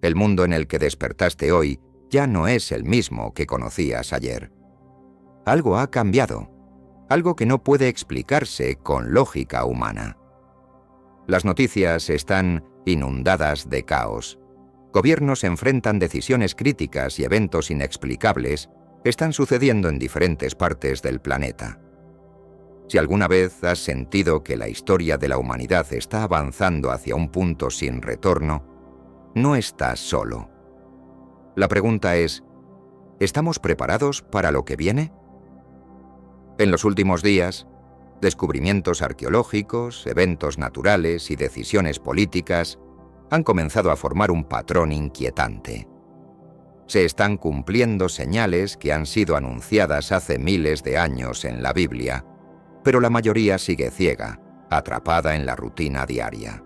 El mundo en el que despertaste hoy ya no es el mismo que conocías ayer. Algo ha cambiado, algo que no puede explicarse con lógica humana. Las noticias están inundadas de caos. Gobiernos enfrentan decisiones críticas y eventos inexplicables están sucediendo en diferentes partes del planeta. Si alguna vez has sentido que la historia de la humanidad está avanzando hacia un punto sin retorno, no estás solo. La pregunta es, ¿estamos preparados para lo que viene? En los últimos días, descubrimientos arqueológicos, eventos naturales y decisiones políticas han comenzado a formar un patrón inquietante. Se están cumpliendo señales que han sido anunciadas hace miles de años en la Biblia, pero la mayoría sigue ciega, atrapada en la rutina diaria.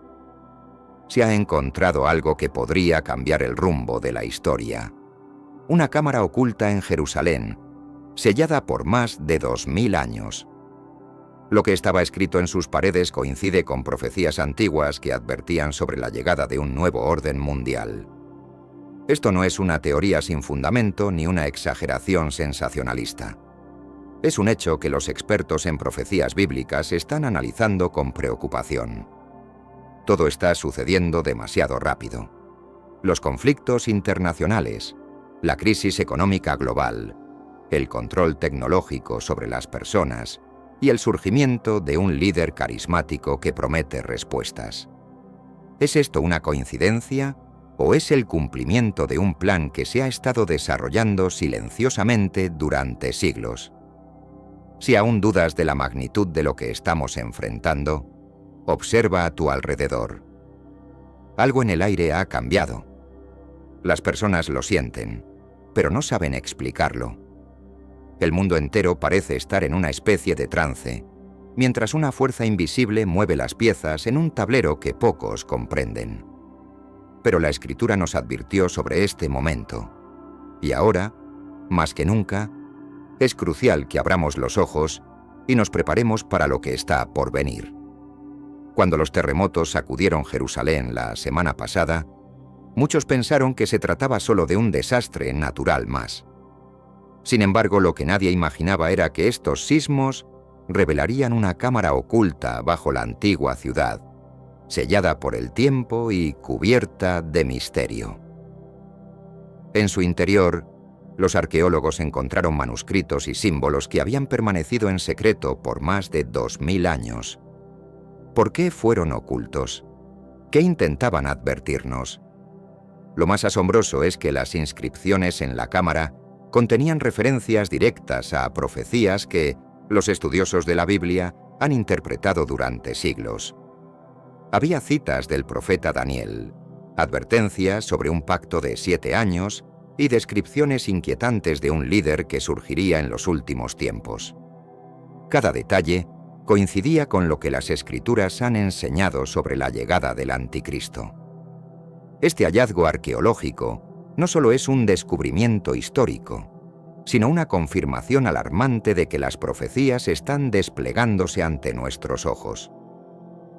Se ha encontrado algo que podría cambiar el rumbo de la historia. Una cámara oculta en Jerusalén, sellada por más de 2000 años. Lo que estaba escrito en sus paredes coincide con profecías antiguas que advertían sobre la llegada de un nuevo orden mundial. Esto no es una teoría sin fundamento ni una exageración sensacionalista. Es un hecho que los expertos en profecías bíblicas están analizando con preocupación. Todo está sucediendo demasiado rápido. Los conflictos internacionales, la crisis económica global, el control tecnológico sobre las personas y el surgimiento de un líder carismático que promete respuestas. ¿Es esto una coincidencia o es el cumplimiento de un plan que se ha estado desarrollando silenciosamente durante siglos? Si aún dudas de la magnitud de lo que estamos enfrentando, observa a tu alrededor. Algo en el aire ha cambiado. Las personas lo sienten, pero no saben explicarlo. El mundo entero parece estar en una especie de trance, mientras una fuerza invisible mueve las piezas en un tablero que pocos comprenden. Pero la Escritura nos advirtió sobre este momento, y ahora, más que nunca, es crucial que abramos los ojos y nos preparemos para lo que está por venir. Cuando los terremotos sacudieron Jerusalén la semana pasada, muchos pensaron que se trataba solo de un desastre natural más. Sin embargo, lo que nadie imaginaba era que estos sismos revelarían una cámara oculta bajo la antigua ciudad, sellada por el tiempo y cubierta de misterio. En su interior, los arqueólogos encontraron manuscritos y símbolos que habían permanecido en secreto por más de 2000 años. ¿Por qué fueron ocultos? ¿Qué intentaban advertirnos? Lo más asombroso es que las inscripciones en la cámara contenían referencias directas a profecías que los estudiosos de la Biblia han interpretado durante siglos. Había citas del profeta Daniel, advertencias sobre un pacto de 7 años y descripciones inquietantes de un líder que surgiría en los últimos tiempos. Cada detalle coincidía con lo que las Escrituras han enseñado sobre la llegada del Anticristo. Este hallazgo arqueológico no solo es un descubrimiento histórico, sino una confirmación alarmante de que las profecías están desplegándose ante nuestros ojos.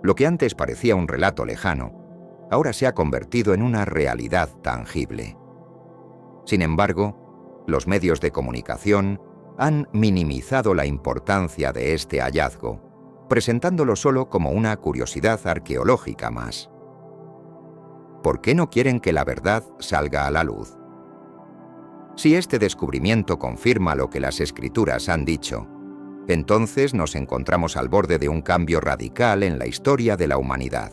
Lo que antes parecía un relato lejano, ahora se ha convertido en una realidad tangible. Sin embargo, los medios de comunicación han minimizado la importancia de este hallazgo, presentándolo solo como una curiosidad arqueológica más. ¿Por qué no quieren que la verdad salga a la luz? Si este descubrimiento confirma lo que las Escrituras han dicho, entonces nos encontramos al borde de un cambio radical en la historia de la humanidad.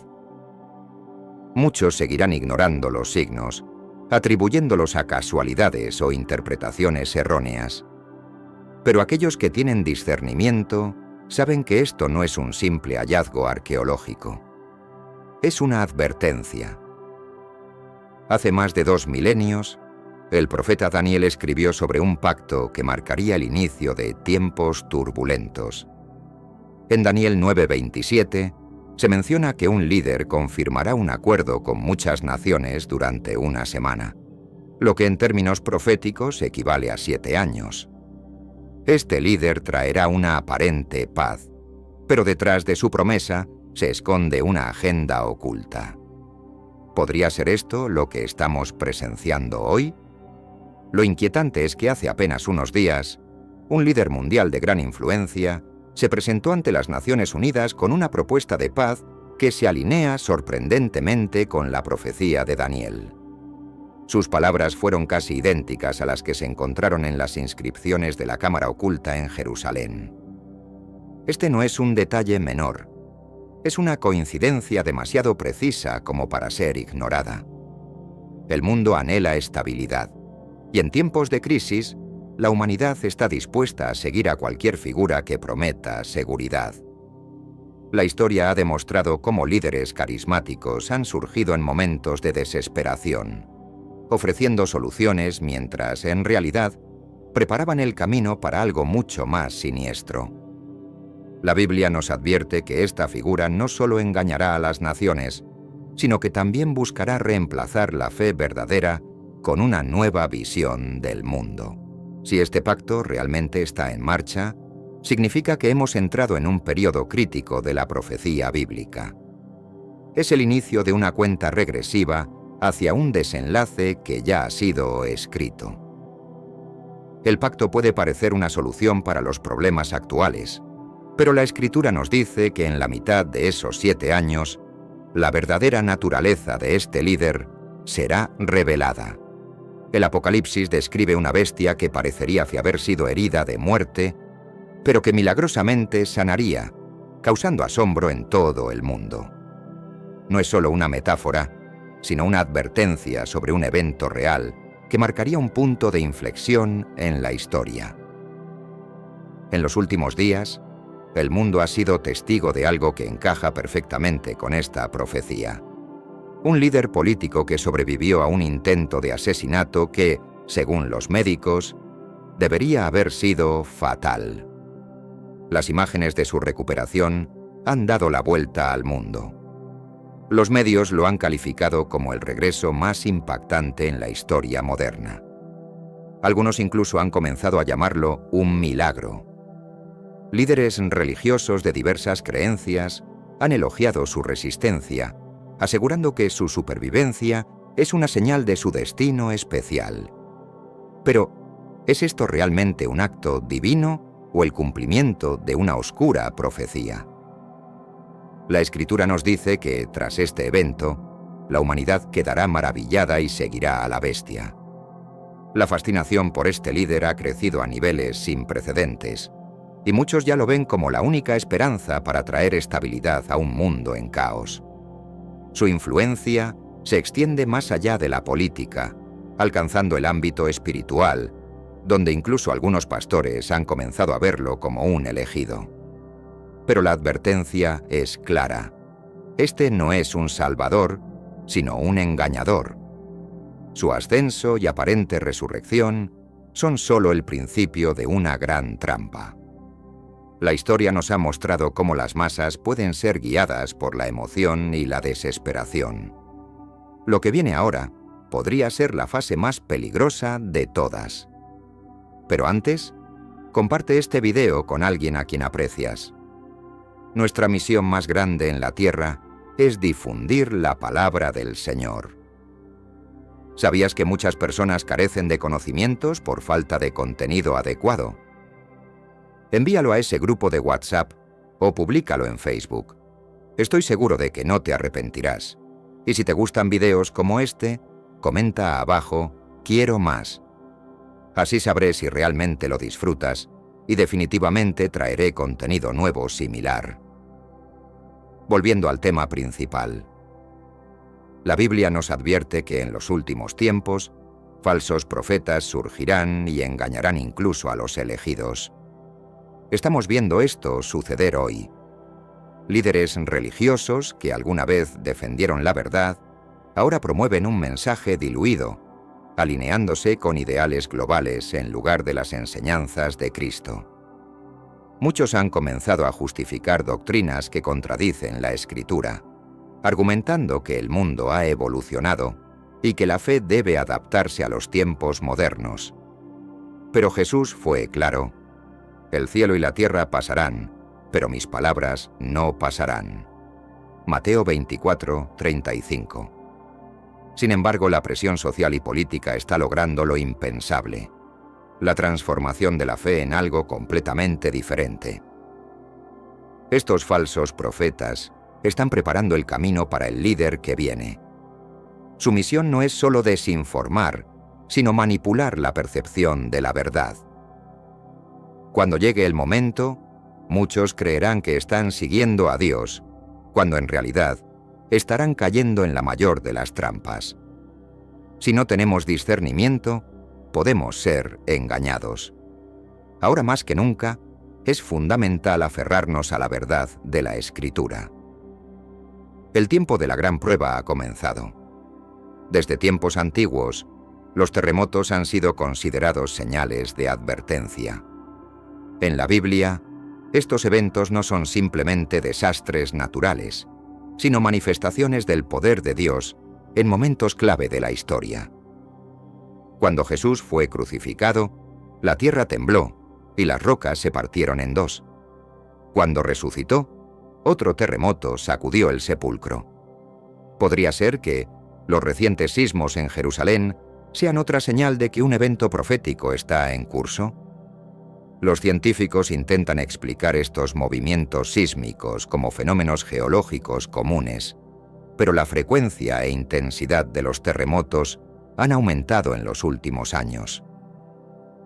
Muchos seguirán ignorando los signos, atribuyéndolos a casualidades o interpretaciones erróneas. Pero aquellos que tienen discernimiento saben que esto no es un simple hallazgo arqueológico. Es una advertencia. Hace más de 2 milenios, el profeta Daniel escribió sobre un pacto que marcaría el inicio de tiempos turbulentos. En Daniel 9:27 se menciona que un líder confirmará un acuerdo con muchas naciones durante una semana, lo que en términos proféticos equivale a 7 años. Este líder traerá una aparente paz, pero detrás de su promesa se esconde una agenda oculta. ¿Podría ser esto lo que estamos presenciando hoy? Lo inquietante es que hace apenas unos días, un líder mundial de gran influencia se presentó ante las Naciones Unidas con una propuesta de paz que se alinea sorprendentemente con la profecía de Daniel. Sus palabras fueron casi idénticas a las que se encontraron en las inscripciones de la Cámara Oculta en Jerusalén. Este no es un detalle menor. Es una coincidencia demasiado precisa como para ser ignorada. El mundo anhela estabilidad, y en tiempos de crisis, la humanidad está dispuesta a seguir a cualquier figura que prometa seguridad. La historia ha demostrado cómo líderes carismáticos han surgido en momentos de desesperación, ofreciendo soluciones mientras, en realidad, preparaban el camino para algo mucho más siniestro. La Biblia nos advierte que esta figura no solo engañará a las naciones, sino que también buscará reemplazar la fe verdadera con una nueva visión del mundo. Si este pacto realmente está en marcha, significa que hemos entrado en un periodo crítico de la profecía bíblica. Es el inicio de una cuenta regresiva hacia un desenlace que ya ha sido escrito. El pacto puede parecer una solución para los problemas actuales, pero la Escritura nos dice que en la mitad de esos 7 años, la verdadera naturaleza de este líder será revelada. El Apocalipsis describe una bestia que parecería haber sido herida de muerte, pero que milagrosamente sanaría, causando asombro en todo el mundo. No es solo una metáfora, sino una advertencia sobre un evento real que marcaría un punto de inflexión en la historia. En los últimos días, el mundo ha sido testigo de algo que encaja perfectamente con esta profecía. Un líder político que sobrevivió a un intento de asesinato que, según los médicos, debería haber sido fatal. Las imágenes de su recuperación han dado la vuelta al mundo. Los medios lo han calificado como el regreso más impactante en la historia moderna. Algunos incluso han comenzado a llamarlo un milagro. Líderes religiosos de diversas creencias han elogiado su resistencia, asegurando que su supervivencia es una señal de su destino especial. Pero, ¿es esto realmente un acto divino o el cumplimiento de una oscura profecía? La Escritura nos dice que, tras este evento, la humanidad quedará maravillada y seguirá a la bestia. La fascinación por este líder ha crecido a niveles sin precedentes, y muchos ya lo ven como la única esperanza para traer estabilidad a un mundo en caos. Su influencia se extiende más allá de la política, alcanzando el ámbito espiritual, donde incluso algunos pastores han comenzado a verlo como un elegido. Pero la advertencia es clara. Este no es un salvador, sino un engañador. Su ascenso y aparente resurrección son solo el principio de una gran trampa. La historia nos ha mostrado cómo las masas pueden ser guiadas por la emoción y la desesperación. Lo que viene ahora podría ser la fase más peligrosa de todas. Pero antes, comparte este video con alguien a quien aprecias. Nuestra misión más grande en la tierra es difundir la palabra del Señor. ¿Sabías que muchas personas carecen de conocimientos por falta de contenido adecuado? Envíalo a ese grupo de WhatsApp o públicalo en Facebook. Estoy seguro de que no te arrepentirás. Y si te gustan videos como este, comenta abajo «Quiero más». Así sabré si realmente lo disfrutas y definitivamente traeré contenido nuevo similar. Volviendo al tema principal. La Biblia nos advierte que en los últimos tiempos, falsos profetas surgirán y engañarán incluso a los elegidos. Estamos viendo esto suceder hoy. Líderes religiosos que alguna vez defendieron la verdad, ahora promueven un mensaje diluido, alineándose con ideales globales en lugar de las enseñanzas de Cristo. Muchos han comenzado a justificar doctrinas que contradicen la Escritura, argumentando que el mundo ha evolucionado y que la fe debe adaptarse a los tiempos modernos. Pero Jesús fue claro: el cielo y la tierra pasarán, pero mis palabras no pasarán. Mateo 24:35. Sin embargo, la presión social y política está logrando lo impensable: la transformación de la fe en algo completamente diferente. Estos falsos profetas están preparando el camino para el líder que viene. Su misión no es solo desinformar, sino manipular la percepción de la verdad. Cuando llegue el momento, muchos creerán que están siguiendo a Dios, cuando en realidad estarán cayendo en la mayor de las trampas. Si no tenemos discernimiento, podemos ser engañados. Ahora más que nunca, es fundamental aferrarnos a la verdad de la Escritura. El tiempo de la gran prueba ha comenzado. Desde tiempos antiguos, los terremotos han sido considerados señales de advertencia. En la Biblia, estos eventos no son simplemente desastres naturales, sino manifestaciones del poder de Dios en momentos clave de la historia. Cuando Jesús fue crucificado, la tierra tembló y las rocas se partieron en dos. Cuando resucitó, otro terremoto sacudió el sepulcro. Podría ser que los recientes sismos en Jerusalén sean otra señal de que un evento profético está en curso. Los científicos intentan explicar estos movimientos sísmicos como fenómenos geológicos comunes, pero la frecuencia e intensidad de los terremotos han aumentado en los últimos años.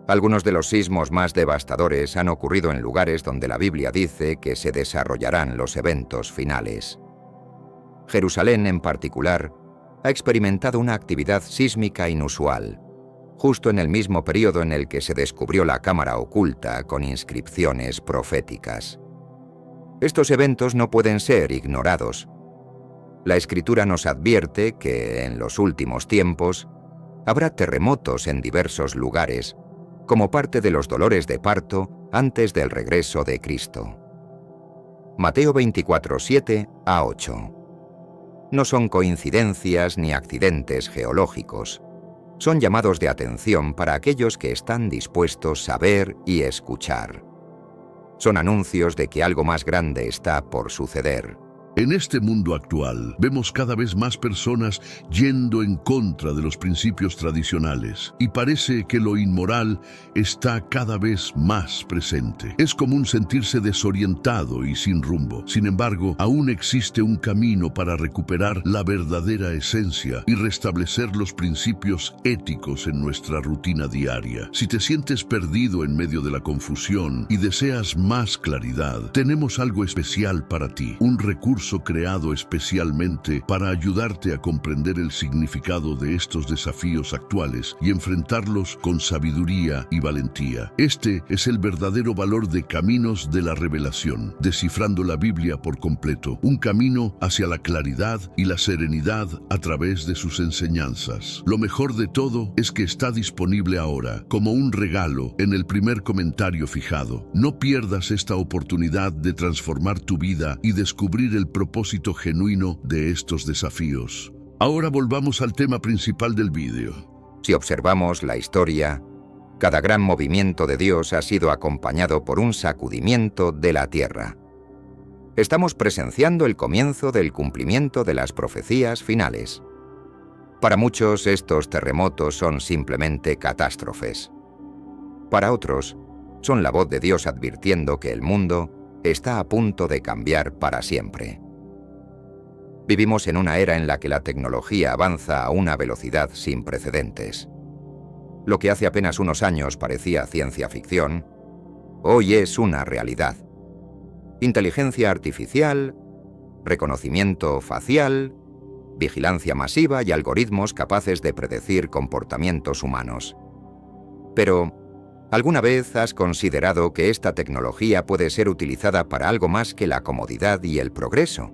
Algunos de los sismos más devastadores han ocurrido en lugares donde la Biblia dice que se desarrollarán los eventos finales. Jerusalén, en particular, ha experimentado una actividad sísmica inusual, justo en el mismo periodo en el que se descubrió la cámara oculta con inscripciones proféticas. Estos eventos no pueden ser ignorados. La Escritura nos advierte que, en los últimos tiempos, habrá terremotos en diversos lugares, como parte de los dolores de parto antes del regreso de Cristo. Mateo 24, 7 a 8. No son coincidencias ni accidentes geológicos. Son llamados de atención para aquellos que están dispuestos a ver y escuchar. Son anuncios de que algo más grande está por suceder. En este mundo actual, vemos cada vez más personas yendo en contra de los principios tradicionales y parece que lo inmoral está cada vez más presente. Es común sentirse desorientado y sin rumbo. Sin embargo, aún existe un camino para recuperar la verdadera esencia y restablecer los principios éticos en nuestra rutina diaria. Si te sientes perdido en medio de la confusión y deseas más claridad, tenemos algo especial para ti, un recurso creado especialmente para ayudarte a comprender el significado de estos desafíos actuales y enfrentarlos con sabiduría y valentía. Este es el verdadero valor de Caminos de la Revelación, descifrando la Biblia por completo, un camino hacia la claridad y la serenidad a través de sus enseñanzas. Lo mejor de todo es que está disponible ahora, como un regalo, en el primer comentario fijado. No pierdas esta oportunidad de transformar tu vida y descubrir el propósito genuino de estos desafíos. Ahora volvamos al tema principal del vídeo. Si observamos la historia, cada gran movimiento de Dios ha sido acompañado por un sacudimiento de la tierra. Estamos presenciando el comienzo del cumplimiento de las profecías finales. Para muchos, estos terremotos son simplemente catástrofes. Para otros, son la voz de Dios advirtiendo que el mundo está a punto de cambiar para siempre. Vivimos en una era en la que la tecnología avanza a una velocidad sin precedentes. Lo que hace apenas unos años parecía ciencia ficción, hoy es una realidad. Inteligencia artificial, reconocimiento facial, vigilancia masiva y algoritmos capaces de predecir comportamientos humanos. Pero, ¿alguna vez has considerado que esta tecnología puede ser utilizada para algo más que la comodidad y el progreso?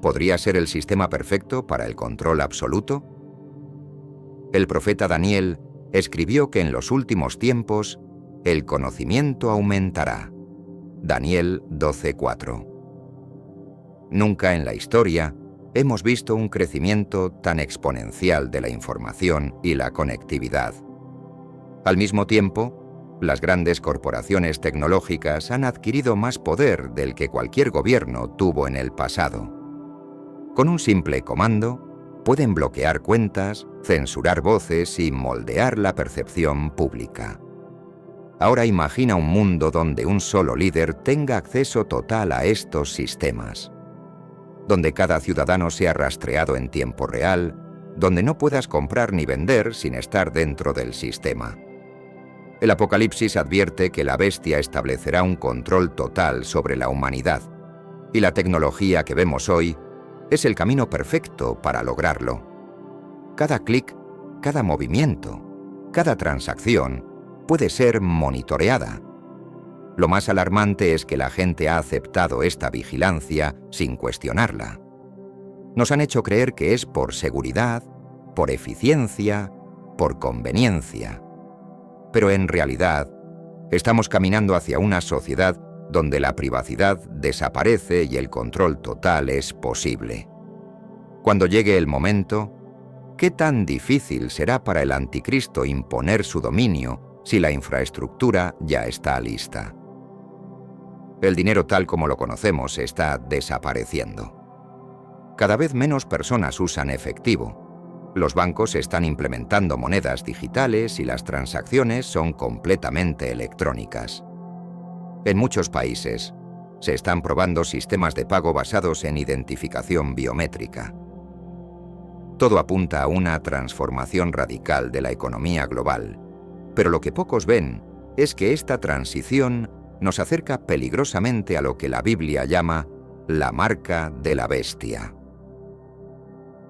¿Podría ser el sistema perfecto para el control absoluto? El profeta Daniel escribió que en los últimos tiempos el conocimiento aumentará. Daniel 12:4. Nunca en la historia hemos visto un crecimiento tan exponencial de la información y la conectividad. Al mismo tiempo, las grandes corporaciones tecnológicas han adquirido más poder del que cualquier gobierno tuvo en el pasado. Con un simple comando, pueden bloquear cuentas, censurar voces y moldear la percepción pública. Ahora imagina un mundo donde un solo líder tenga acceso total a estos sistemas, donde cada ciudadano sea rastreado en tiempo real, donde no puedas comprar ni vender sin estar dentro del sistema. El Apocalipsis advierte que la bestia establecerá un control total sobre la humanidad, y la tecnología que vemos hoy es el camino perfecto para lograrlo. Cada clic, cada movimiento, cada transacción puede ser monitoreada. Lo más alarmante es que la gente ha aceptado esta vigilancia sin cuestionarla. Nos han hecho creer que es por seguridad, por eficiencia, por conveniencia. Pero en realidad, estamos caminando hacia una sociedad donde la privacidad desaparece y el control total es posible. Cuando llegue el momento, ¿qué tan difícil será para el anticristo imponer su dominio si la infraestructura ya está lista? El dinero tal como lo conocemos está desapareciendo. Cada vez menos personas usan efectivo. Los bancos están implementando monedas digitales y las transacciones son completamente electrónicas. En muchos países, se están probando sistemas de pago basados en identificación biométrica. Todo apunta a una transformación radical de la economía global, pero lo que pocos ven es que esta transición nos acerca peligrosamente a lo que la Biblia llama la marca de la bestia.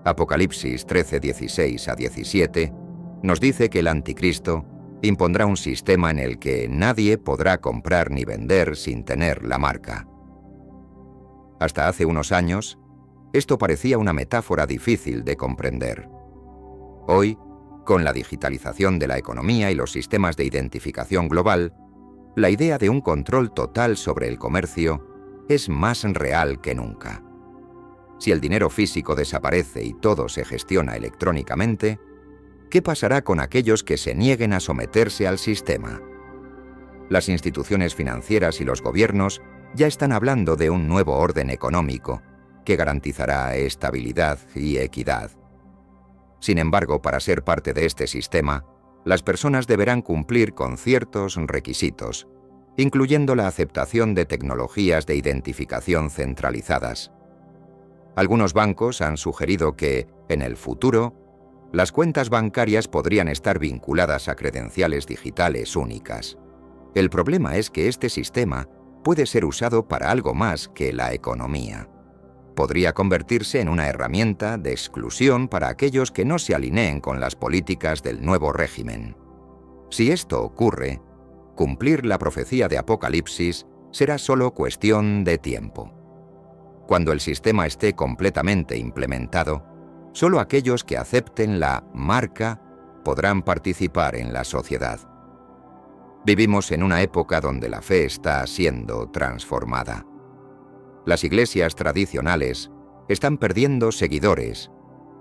Apocalipsis 13, 16 a 17 nos dice que el anticristo impondrá un sistema en el que nadie podrá comprar ni vender sin tener la marca. Hasta hace unos años, esto parecía una metáfora difícil de comprender. Hoy, con la digitalización de la economía y los sistemas de identificación global, la idea de un control total sobre el comercio es más real que nunca. Si el dinero físico desaparece y todo se gestiona electrónicamente, ¿qué pasará con aquellos que se nieguen a someterse al sistema? Las instituciones financieras y los gobiernos ya están hablando de un nuevo orden económico que garantizará estabilidad y equidad. Sin embargo, para ser parte de este sistema, las personas deberán cumplir con ciertos requisitos, incluyendo la aceptación de tecnologías de identificación centralizadas. Algunos bancos han sugerido que, en el futuro, las cuentas bancarias podrían estar vinculadas a credenciales digitales únicas. El problema es que este sistema puede ser usado para algo más que la economía. Podría convertirse en una herramienta de exclusión para aquellos que no se alineen con las políticas del nuevo régimen. Si esto ocurre, cumplir la profecía de Apocalipsis será solo cuestión de tiempo. Cuando el sistema esté completamente implementado, solo aquellos que acepten la marca podrán participar en la sociedad. Vivimos en una época donde la fe está siendo transformada. Las iglesias tradicionales están perdiendo seguidores,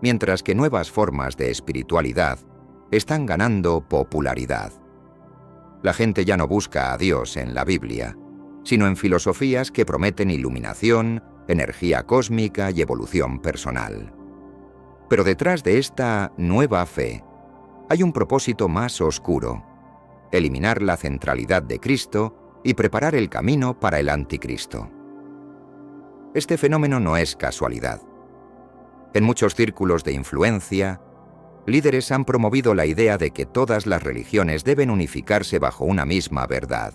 mientras que nuevas formas de espiritualidad están ganando popularidad. La gente ya no busca a Dios en la Biblia, sino en filosofías que prometen iluminación, energía cósmica y evolución personal. Pero detrás de esta nueva fe hay un propósito más oscuro: eliminar la centralidad de Cristo y preparar el camino para el anticristo. Este fenómeno no es casualidad. En muchos círculos de influencia, líderes han promovido la idea de que todas las religiones deben unificarse bajo una misma verdad.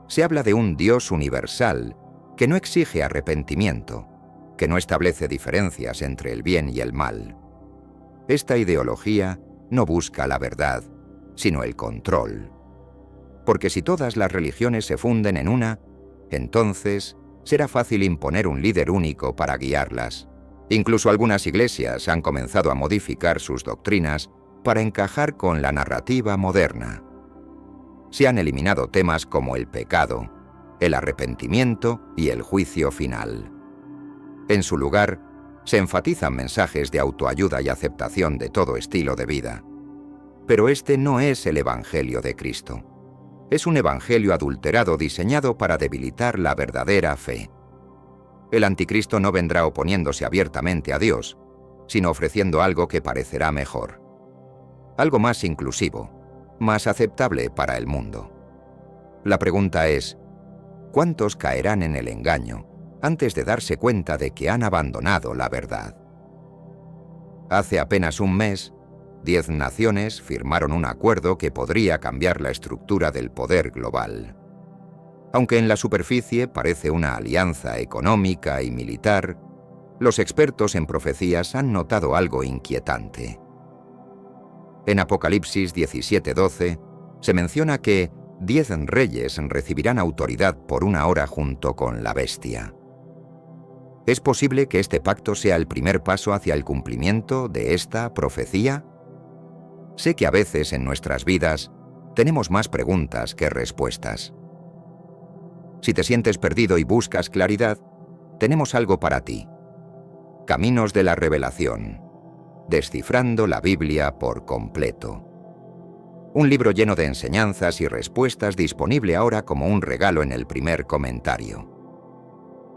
Se habla de un Dios universal que no exige arrepentimiento, que no establece diferencias entre el bien y el mal. Esta ideología no busca la verdad, sino el control. Porque si todas las religiones se funden en una, entonces será fácil imponer un líder único para guiarlas. Incluso algunas iglesias han comenzado a modificar sus doctrinas para encajar con la narrativa moderna. Se han eliminado temas como el pecado, el arrepentimiento y el juicio final. En su lugar, se enfatizan mensajes de autoayuda y aceptación de todo estilo de vida. Pero este no es el Evangelio de Cristo. Es un evangelio adulterado diseñado para debilitar la verdadera fe. El anticristo no vendrá oponiéndose abiertamente a Dios, sino ofreciendo algo que parecerá mejor. Algo más inclusivo, más aceptable para el mundo. La pregunta es, ¿cuántos caerán en el engaño antes de darse cuenta de que han abandonado la verdad? Hace apenas un mes, 10 naciones firmaron un acuerdo que podría cambiar la estructura del poder global. Aunque en la superficie parece una alianza económica y militar, los expertos en profecías han notado algo inquietante. En Apocalipsis 17:12 se menciona que 10 reyes recibirán autoridad por 1 hora junto con la bestia. ¿Es posible que este pacto sea el primer paso hacia el cumplimiento de esta profecía? Sé que a veces en nuestras vidas tenemos más preguntas que respuestas. Si te sientes perdido y buscas claridad, tenemos algo para ti. Caminos de la Revelación. Descifrando la Biblia por completo. Un libro lleno de enseñanzas y respuestas disponible ahora como un regalo en el primer comentario.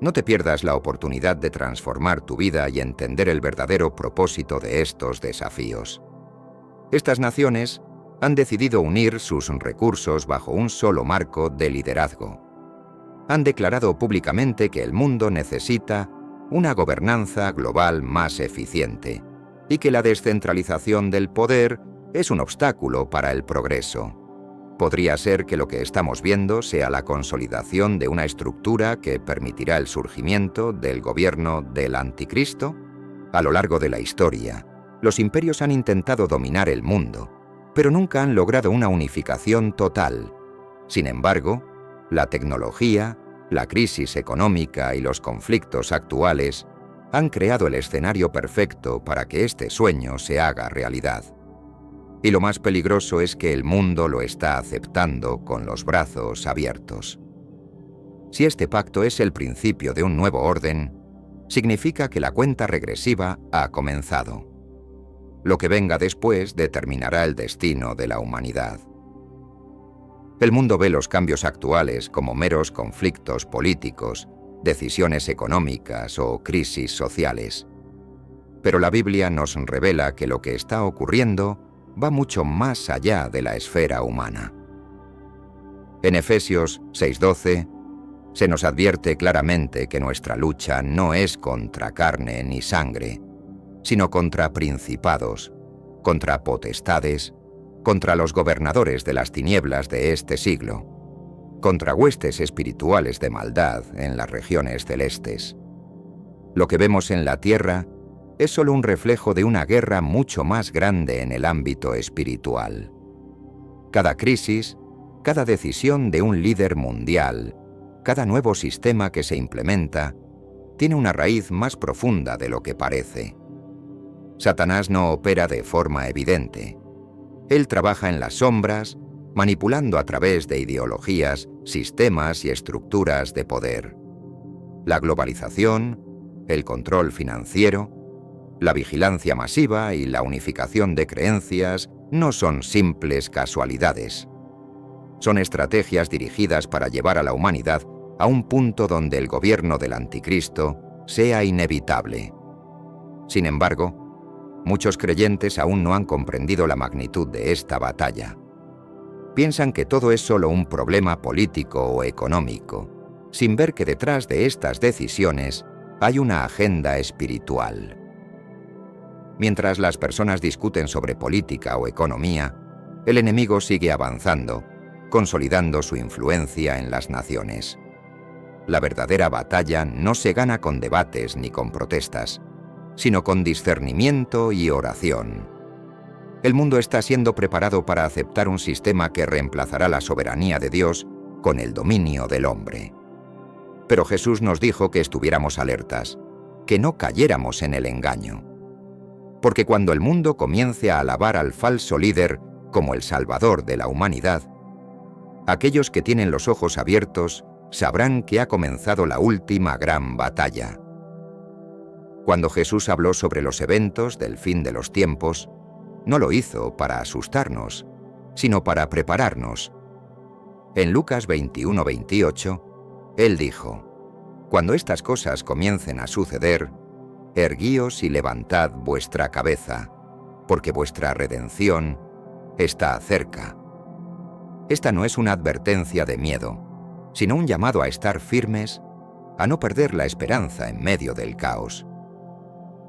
No te pierdas la oportunidad de transformar tu vida y entender el verdadero propósito de estos desafíos. Estas naciones han decidido unir sus recursos bajo un solo marco de liderazgo. Han declarado públicamente que el mundo necesita una gobernanza global más eficiente y que la descentralización del poder es un obstáculo para el progreso. ¿Podría ser que lo que estamos viendo sea la consolidación de una estructura que permitirá el surgimiento del gobierno del anticristo? A lo largo de la historia, los imperios han intentado dominar el mundo, pero nunca han logrado una unificación total. Sin embargo, la tecnología, la crisis económica y los conflictos actuales han creado el escenario perfecto para que este sueño se haga realidad. Y lo más peligroso es que el mundo lo está aceptando con los brazos abiertos. Si este pacto es el principio de un nuevo orden, significa que la cuenta regresiva ha comenzado. Lo que venga después determinará el destino de la humanidad. El mundo ve los cambios actuales como meros conflictos políticos, decisiones económicas o crisis sociales. Pero la Biblia nos revela que lo que está ocurriendo va mucho más allá de la esfera humana. En Efesios 6:12 se nos advierte claramente que nuestra lucha no es contra carne ni sangre, sino contra principados, contra potestades, contra los gobernadores de las tinieblas de este siglo, contra huestes espirituales de maldad en las regiones celestes. Lo que vemos en la tierra es solo un reflejo de una guerra mucho más grande en el ámbito espiritual. Cada crisis, cada decisión de un líder mundial, cada nuevo sistema que se implementa, tiene una raíz más profunda de lo que parece. Satanás no opera de forma evidente. Él trabaja en las sombras, manipulando a través de ideologías, sistemas y estructuras de poder. La globalización, el control financiero, la vigilancia masiva y la unificación de creencias no son simples casualidades. Son estrategias dirigidas para llevar a la humanidad a un punto donde el gobierno del anticristo sea inevitable. Sin embargo, muchos creyentes aún no han comprendido la magnitud de esta batalla. Piensan que todo es solo un problema político o económico, sin ver que detrás de estas decisiones hay una agenda espiritual. Mientras las personas discuten sobre política o economía, el enemigo sigue avanzando, consolidando su influencia en las naciones. La verdadera batalla no se gana con debates ni con protestas, sino con discernimiento y oración. El mundo está siendo preparado para aceptar un sistema que reemplazará la soberanía de Dios con el dominio del hombre. Pero Jesús nos dijo que estuviéramos alertas, que no cayéramos en el engaño. Porque cuando el mundo comience a alabar al falso líder como el Salvador de la humanidad, aquellos que tienen los ojos abiertos sabrán que ha comenzado la última gran batalla. Cuando Jesús habló sobre los eventos del fin de los tiempos, no lo hizo para asustarnos, sino para prepararnos. En Lucas 21:28, Él dijo: «Cuando estas cosas comiencen a suceder, erguíos y levantad vuestra cabeza, porque vuestra redención está cerca. Esta no es una advertencia de miedo, sino un llamado a estar firmes, a no perder la esperanza en medio del caos.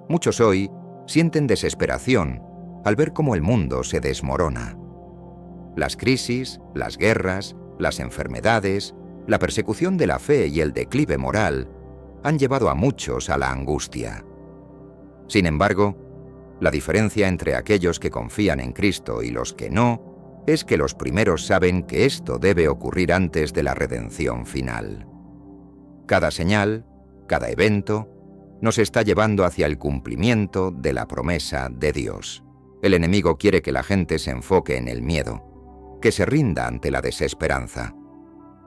Muchos hoy sienten desesperación al ver cómo el mundo se desmorona. Las crisis, las guerras, las enfermedades, la persecución de la fe y el declive moral han llevado a muchos a la angustia. Sin embargo, la diferencia entre aquellos que confían en Cristo y los que no es que los primeros saben que esto debe ocurrir antes de la redención final. Cada señal, cada evento, nos está llevando hacia el cumplimiento de la promesa de Dios. El enemigo quiere que la gente se enfoque en el miedo, que se rinda ante la desesperanza.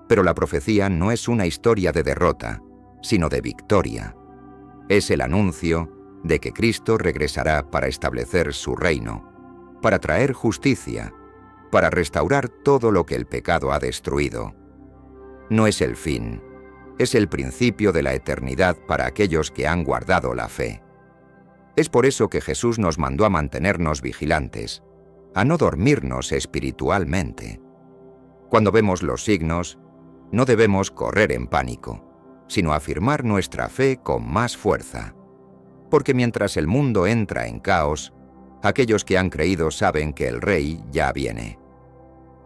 Pero la profecía no es una historia de derrota, sino de victoria. Es el anuncio de que Cristo regresará para establecer su reino, para traer justicia, para restaurar todo lo que el pecado ha destruido. No es el fin, es el principio de la eternidad para aquellos que han guardado la fe. Es por eso que Jesús nos mandó a mantenernos vigilantes, a no dormirnos espiritualmente. Cuando vemos los signos, no debemos correr en pánico, sino afirmar nuestra fe con más fuerza. Porque mientras el mundo entra en caos, aquellos que han creído saben que el Rey ya viene.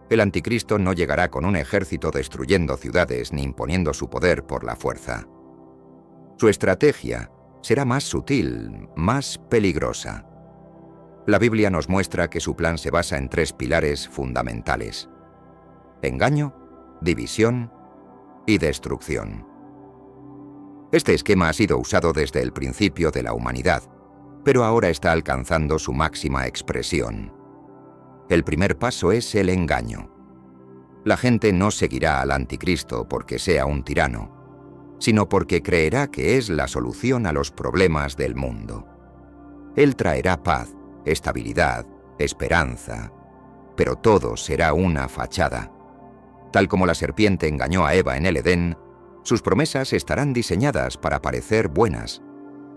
El anticristo no llegará con un ejército destruyendo ciudades ni imponiendo su poder por la fuerza. Su estrategia será más sutil, más peligrosa. La Biblia nos muestra que su plan se basa en 3 pilares fundamentales: engaño, división y destrucción. Este esquema ha sido usado desde el principio de la humanidad, pero ahora está alcanzando su máxima expresión. El primer paso es el engaño. La gente no seguirá al anticristo porque sea un tirano, sino porque creerá que es la solución a los problemas del mundo. Él traerá paz, estabilidad, esperanza, pero todo será una fachada. Tal como la serpiente engañó a Eva en el Edén, sus promesas estarán diseñadas para parecer buenas,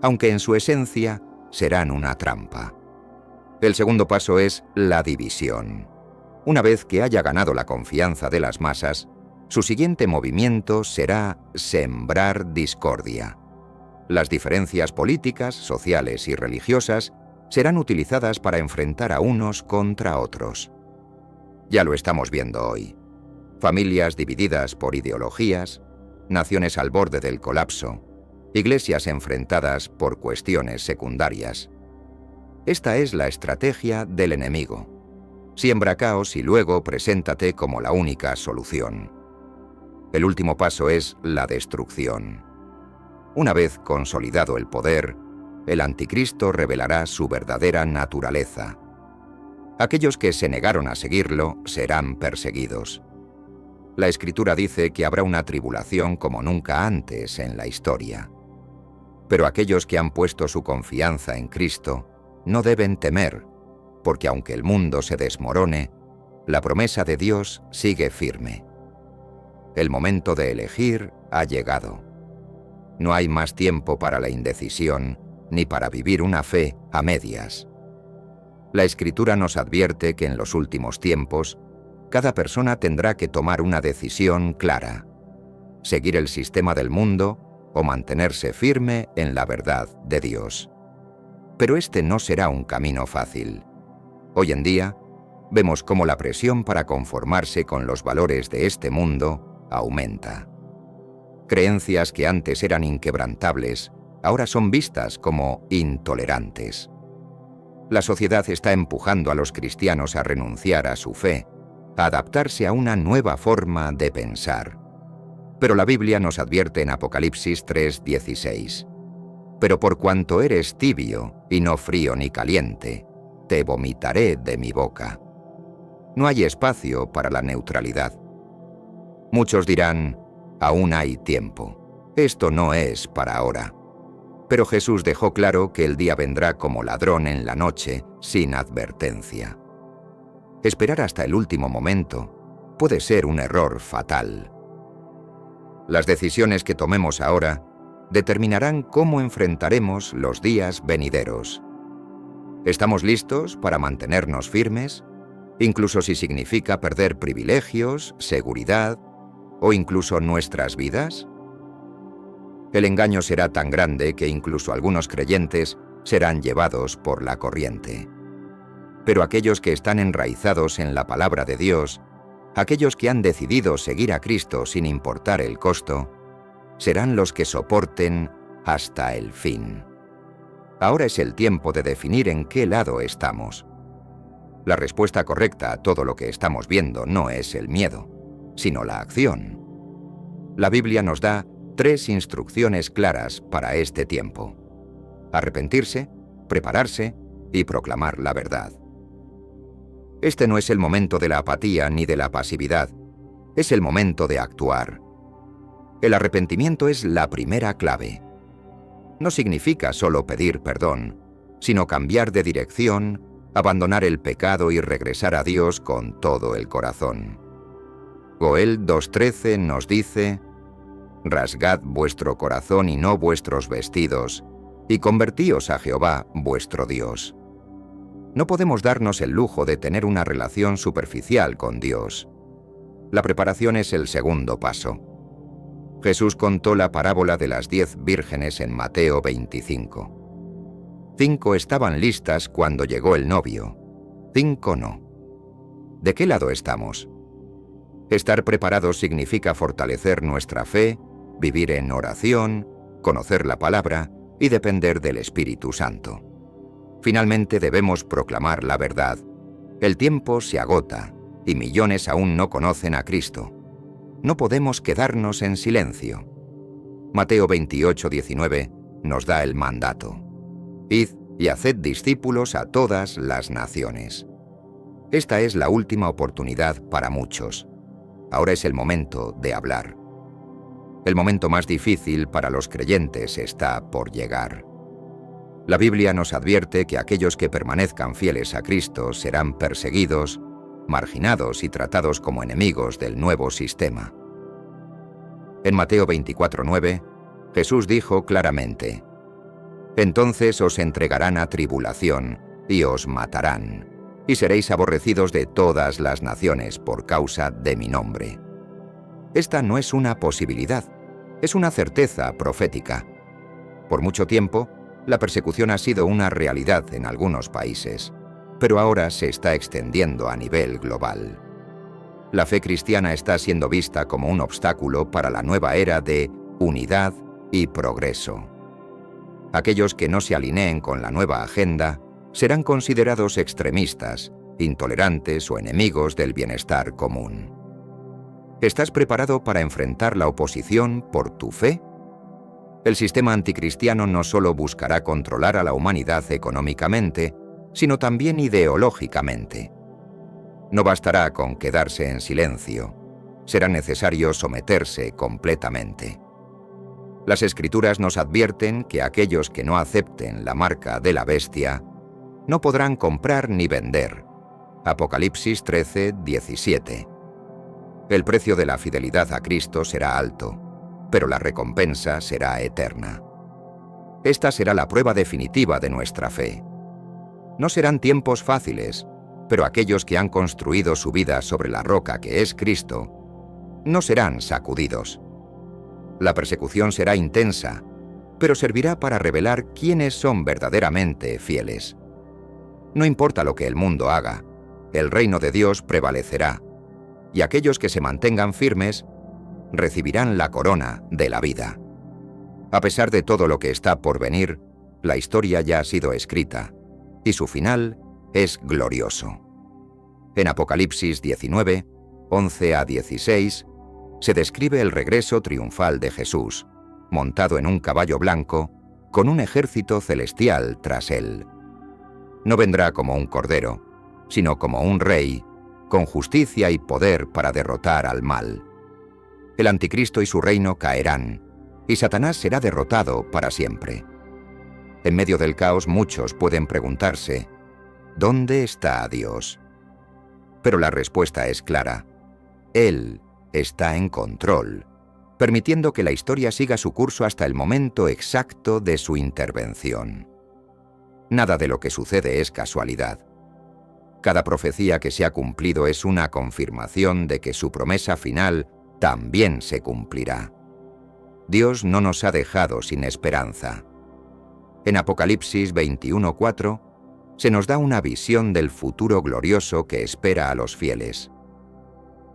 aunque en su esencia serán una trampa. El segundo paso es la división. Una vez que haya ganado la confianza de las masas, su siguiente movimiento será sembrar discordia. Las diferencias políticas, sociales y religiosas serán utilizadas para enfrentar a unos contra otros. Ya lo estamos viendo hoy. Familias divididas por ideologías, naciones al borde del colapso, iglesias enfrentadas por cuestiones secundarias. Esta es la estrategia del enemigo. Siembra caos y luego preséntate como la única solución. El último paso es la destrucción. Una vez consolidado el poder, el anticristo revelará su verdadera naturaleza. Aquellos que se negaron a seguirlo serán perseguidos. La Escritura dice que habrá una tribulación como nunca antes en la historia. Pero aquellos que han puesto su confianza en Cristo no deben temer, porque aunque el mundo se desmorone, la promesa de Dios sigue firme. El momento de elegir ha llegado. No hay más tiempo para la indecisión ni para vivir una fe a medias. La Escritura nos advierte que en los últimos tiempos, cada persona tendrá que tomar una decisión clara: seguir el sistema del mundo o mantenerse firme en la verdad de Dios. Pero este no será un camino fácil. Hoy en día, vemos cómo la presión para conformarse con los valores de este mundo aumenta. Creencias que antes eran inquebrantables, ahora son vistas como intolerantes. La sociedad está empujando a los cristianos a renunciar a su fe, a adaptarse a una nueva forma de pensar. Pero la Biblia nos advierte en Apocalipsis 3:16: «Pero por cuanto eres tibio y no frío ni caliente, te vomitaré de mi boca». No hay espacio para la neutralidad. Muchos dirán: aún hay tiempo. Esto no es para ahora. Pero Jesús dejó claro que el día vendrá como ladrón en la noche, sin advertencia. Esperar hasta el último momento puede ser un error fatal. Las decisiones que tomemos ahora determinarán cómo enfrentaremos los días venideros. ¿Estamos listos para mantenernos firmes, incluso si significa perder privilegios, seguridad o incluso nuestras vidas? El engaño será tan grande que incluso algunos creyentes serán llevados por la corriente. Pero aquellos que están enraizados en la palabra de Dios, aquellos que han decidido seguir a Cristo sin importar el costo, serán los que soporten hasta el fin. Ahora es el tiempo de definir en qué lado estamos. La respuesta correcta a todo lo que estamos viendo no es el miedo, sino la acción. La Biblia nos da 3 instrucciones claras para este tiempo: arrepentirse, prepararse y proclamar la verdad. Este no es el momento de la apatía ni de la pasividad, es el momento de actuar. El arrepentimiento es la primera clave. No significa solo pedir perdón, sino cambiar de dirección, abandonar el pecado y regresar a Dios con todo el corazón. Joel 2:13 nos dice: «Rasgad vuestro corazón y no vuestros vestidos, y convertíos a Jehová vuestro Dios». No podemos darnos el lujo de tener una relación superficial con Dios. La preparación es el segundo paso. Jesús contó la parábola de las 10 vírgenes en Mateo 25. 5 estaban listas cuando llegó el novio, 5 no. ¿De qué lado estamos? Estar preparados significa fortalecer nuestra fe, vivir en oración, conocer la palabra y depender del Espíritu Santo. Finalmente debemos proclamar la verdad. El tiempo se agota y millones aún no conocen a Cristo. No podemos quedarnos en silencio. Mateo 28:19 nos da el mandato: «Id y haced discípulos a todas las naciones». Esta es la última oportunidad para muchos. Ahora es el momento de hablar. El momento más difícil para los creyentes está por llegar. La Biblia nos advierte que aquellos que permanezcan fieles a Cristo serán perseguidos, marginados y tratados como enemigos del nuevo sistema. En Mateo 24:9, Jesús dijo claramente: «Entonces os entregarán a tribulación y os matarán, y seréis aborrecidos de todas las naciones por causa de mi nombre». Esta no es una posibilidad, es una certeza profética. Por mucho tiempo, la persecución ha sido una realidad en algunos países, pero ahora se está extendiendo a nivel global. La fe cristiana está siendo vista como un obstáculo para la nueva era de unidad y progreso. Aquellos que no se alineen con la nueva agenda serán considerados extremistas, intolerantes o enemigos del bienestar común. ¿Estás preparado para enfrentar la oposición por tu fe? El sistema anticristiano no solo buscará controlar a la humanidad económicamente, sino también ideológicamente. No bastará con quedarse en silencio, será necesario someterse completamente. Las Escrituras nos advierten que aquellos que no acepten la marca de la bestia no podrán comprar ni vender. Apocalipsis 13:17. El precio de la fidelidad a Cristo será alto, pero la recompensa será eterna. Esta será la prueba definitiva de nuestra fe. No serán tiempos fáciles, pero aquellos que han construido su vida sobre la roca que es Cristo, no serán sacudidos. La persecución será intensa, pero servirá para revelar quiénes son verdaderamente fieles. No importa lo que el mundo haga, el reino de Dios prevalecerá, y aquellos que se mantengan firmes recibirán la corona de la vida. A pesar de todo lo que está por venir, la historia ya ha sido escrita, y su final es glorioso. En Apocalipsis 19, 11-16, se describe el regreso triunfal de Jesús, montado en un caballo blanco, con un ejército celestial tras él. No vendrá como un cordero, sino como un rey, con justicia y poder para derrotar al mal. El anticristo y su reino caerán, y Satanás será derrotado para siempre. En medio del caos muchos pueden preguntarse: ¿dónde está Dios? Pero la respuesta es clara: Él está en control, permitiendo que la historia siga su curso hasta el momento exacto de su intervención. Nada de lo que sucede es casualidad. Cada profecía que se ha cumplido es una confirmación de que su promesa final también se cumplirá. Dios no nos ha dejado sin esperanza. En Apocalipsis 21:4 se nos da una visión del futuro glorioso que espera a los fieles.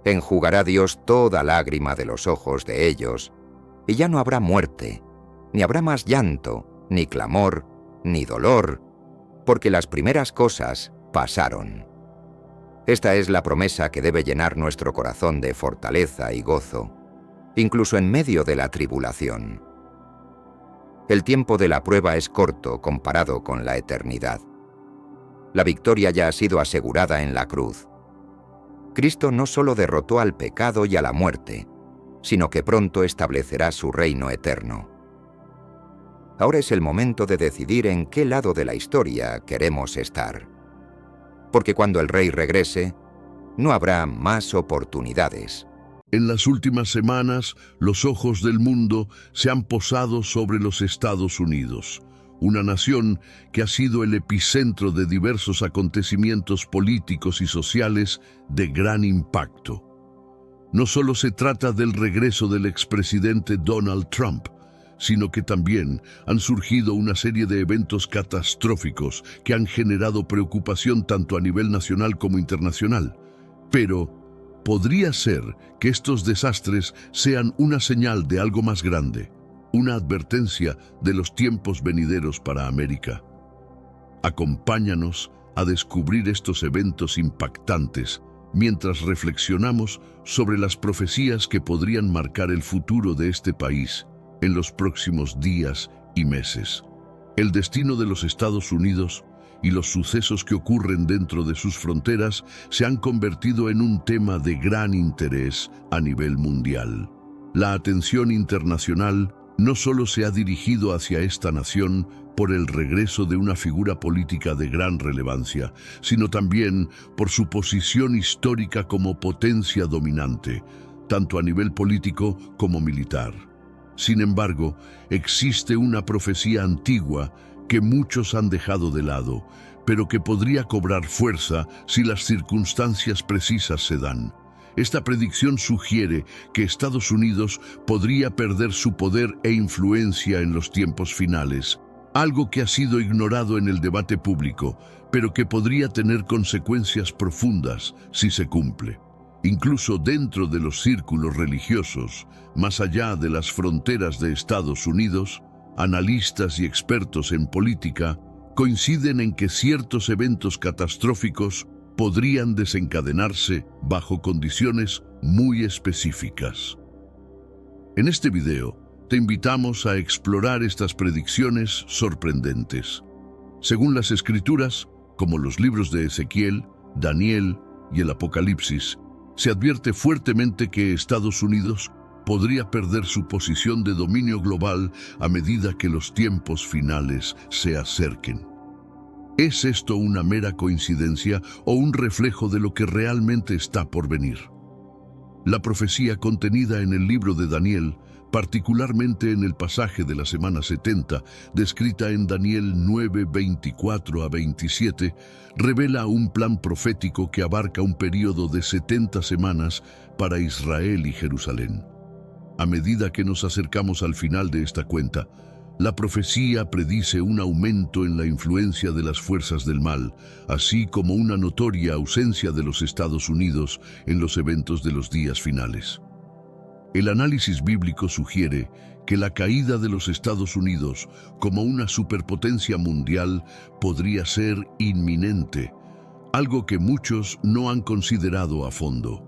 Enjugará Dios toda lágrima de los ojos de ellos, y ya no habrá muerte, ni habrá más llanto, ni clamor, ni dolor, porque las primeras cosas pasaron. Esta es la promesa que debe llenar nuestro corazón de fortaleza y gozo, incluso en medio de la tribulación. El tiempo de la prueba es corto comparado con la eternidad. La victoria ya ha sido asegurada en la cruz. Cristo no solo derrotó al pecado y a la muerte, sino que pronto establecerá su reino eterno. Ahora es el momento de decidir en qué lado de la historia queremos estar. Porque cuando el Rey regrese, no habrá más oportunidades. En las últimas semanas, los ojos del mundo se han posado sobre los Estados Unidos, una nación que ha sido el epicentro de diversos acontecimientos políticos y sociales de gran impacto. No solo se trata del regreso del expresidente Donald Trump, sino que también han surgido una serie de eventos catastróficos que han generado preocupación tanto a nivel nacional como internacional. Pero podría ser que estos desastres sean una señal de algo más grande, una advertencia de los tiempos venideros para América. Acompáñanos a descubrir estos eventos impactantes mientras reflexionamos sobre las profecías que podrían marcar el futuro de este país en los próximos días y meses. El destino de los Estados Unidos y los sucesos que ocurren dentro de sus fronteras se han convertido en un tema de gran interés a nivel mundial. La atención internacional no solo se ha dirigido hacia esta nación por el regreso de una figura política de gran relevancia, sino también por su posición histórica como potencia dominante, tanto a nivel político como militar. Sin embargo, existe una profecía antigua que muchos han dejado de lado, pero que podría cobrar fuerza si las circunstancias precisas se dan. Esta predicción sugiere que Estados Unidos podría perder su poder e influencia en los tiempos finales, algo que ha sido ignorado en el debate público, pero que podría tener consecuencias profundas si se cumple. Incluso dentro de los círculos religiosos, más allá de las fronteras de Estados Unidos, analistas y expertos en política coinciden en que ciertos eventos catastróficos podrían desencadenarse bajo condiciones muy específicas. En este video, te invitamos a explorar estas predicciones sorprendentes. Según las Escrituras, como los libros de Ezequiel, Daniel y el Apocalipsis, se advierte fuertemente que Estados Unidos podría perder su posición de dominio global a medida que los tiempos finales se acerquen. ¿Es esto una mera coincidencia o un reflejo de lo que realmente está por venir? La profecía contenida en el libro de Daniel, particularmente en el pasaje de la semana 70, descrita en Daniel 9:24-27, revela un plan profético que abarca un período de 70 semanas para Israel y Jerusalén. A medida que nos acercamos al final de esta cuenta, la profecía predice un aumento en la influencia de las fuerzas del mal, así como una notoria ausencia de los Estados Unidos en los eventos de los días finales. El análisis bíblico sugiere que la caída de los Estados Unidos como una superpotencia mundial podría ser inminente, algo que muchos no han considerado a fondo.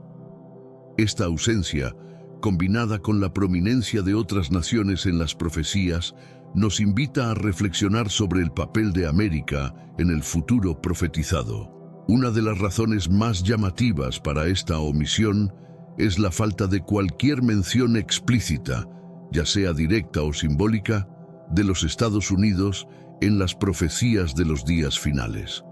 Esta ausencia, combinada con la prominencia de otras naciones en las profecías, nos invita a reflexionar sobre el papel de América en el futuro profetizado. Una de las razones más llamativas para esta omisión es la falta de cualquier mención explícita, ya sea directa o simbólica, de los Estados Unidos en las profecías de los días finales.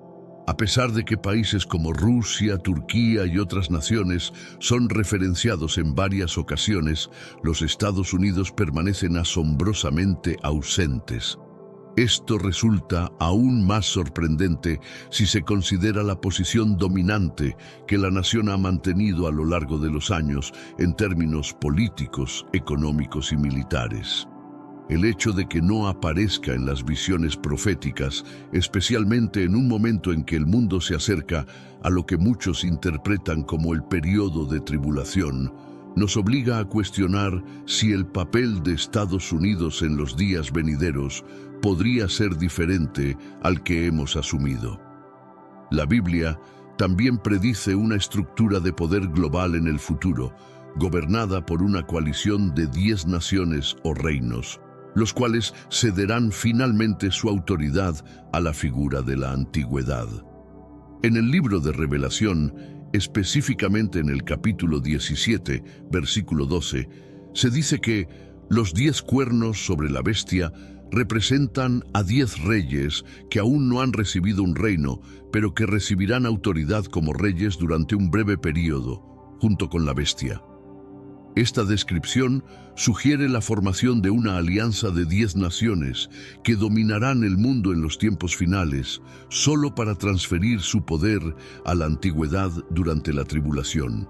A pesar de que países como Rusia, Turquía y otras naciones son referenciados en varias ocasiones, los Estados Unidos permanecen asombrosamente ausentes. Esto resulta aún más sorprendente si se considera la posición dominante que la nación ha mantenido a lo largo de los años en términos políticos, económicos y militares. El hecho de que no aparezca en las visiones proféticas, especialmente en un momento en que el mundo se acerca a lo que muchos interpretan como el periodo de tribulación, nos obliga a cuestionar si el papel de Estados Unidos en los días venideros podría ser diferente al que hemos asumido. La Biblia también predice una estructura de poder global en el futuro, gobernada por una coalición de 10 naciones o reinos, los cuales cederán finalmente su autoridad a la figura de la antigüedad. En el libro de Revelación, específicamente en el capítulo 17, versículo 12, se dice que los 10 cuernos sobre la bestia representan a 10 reyes que aún no han recibido un reino, pero que recibirán autoridad como reyes durante un breve período, junto con la bestia. Esta descripción sugiere la formación de una alianza de 10 naciones que dominarán el mundo en los tiempos finales, solo para transferir su poder a la antigüedad durante la tribulación,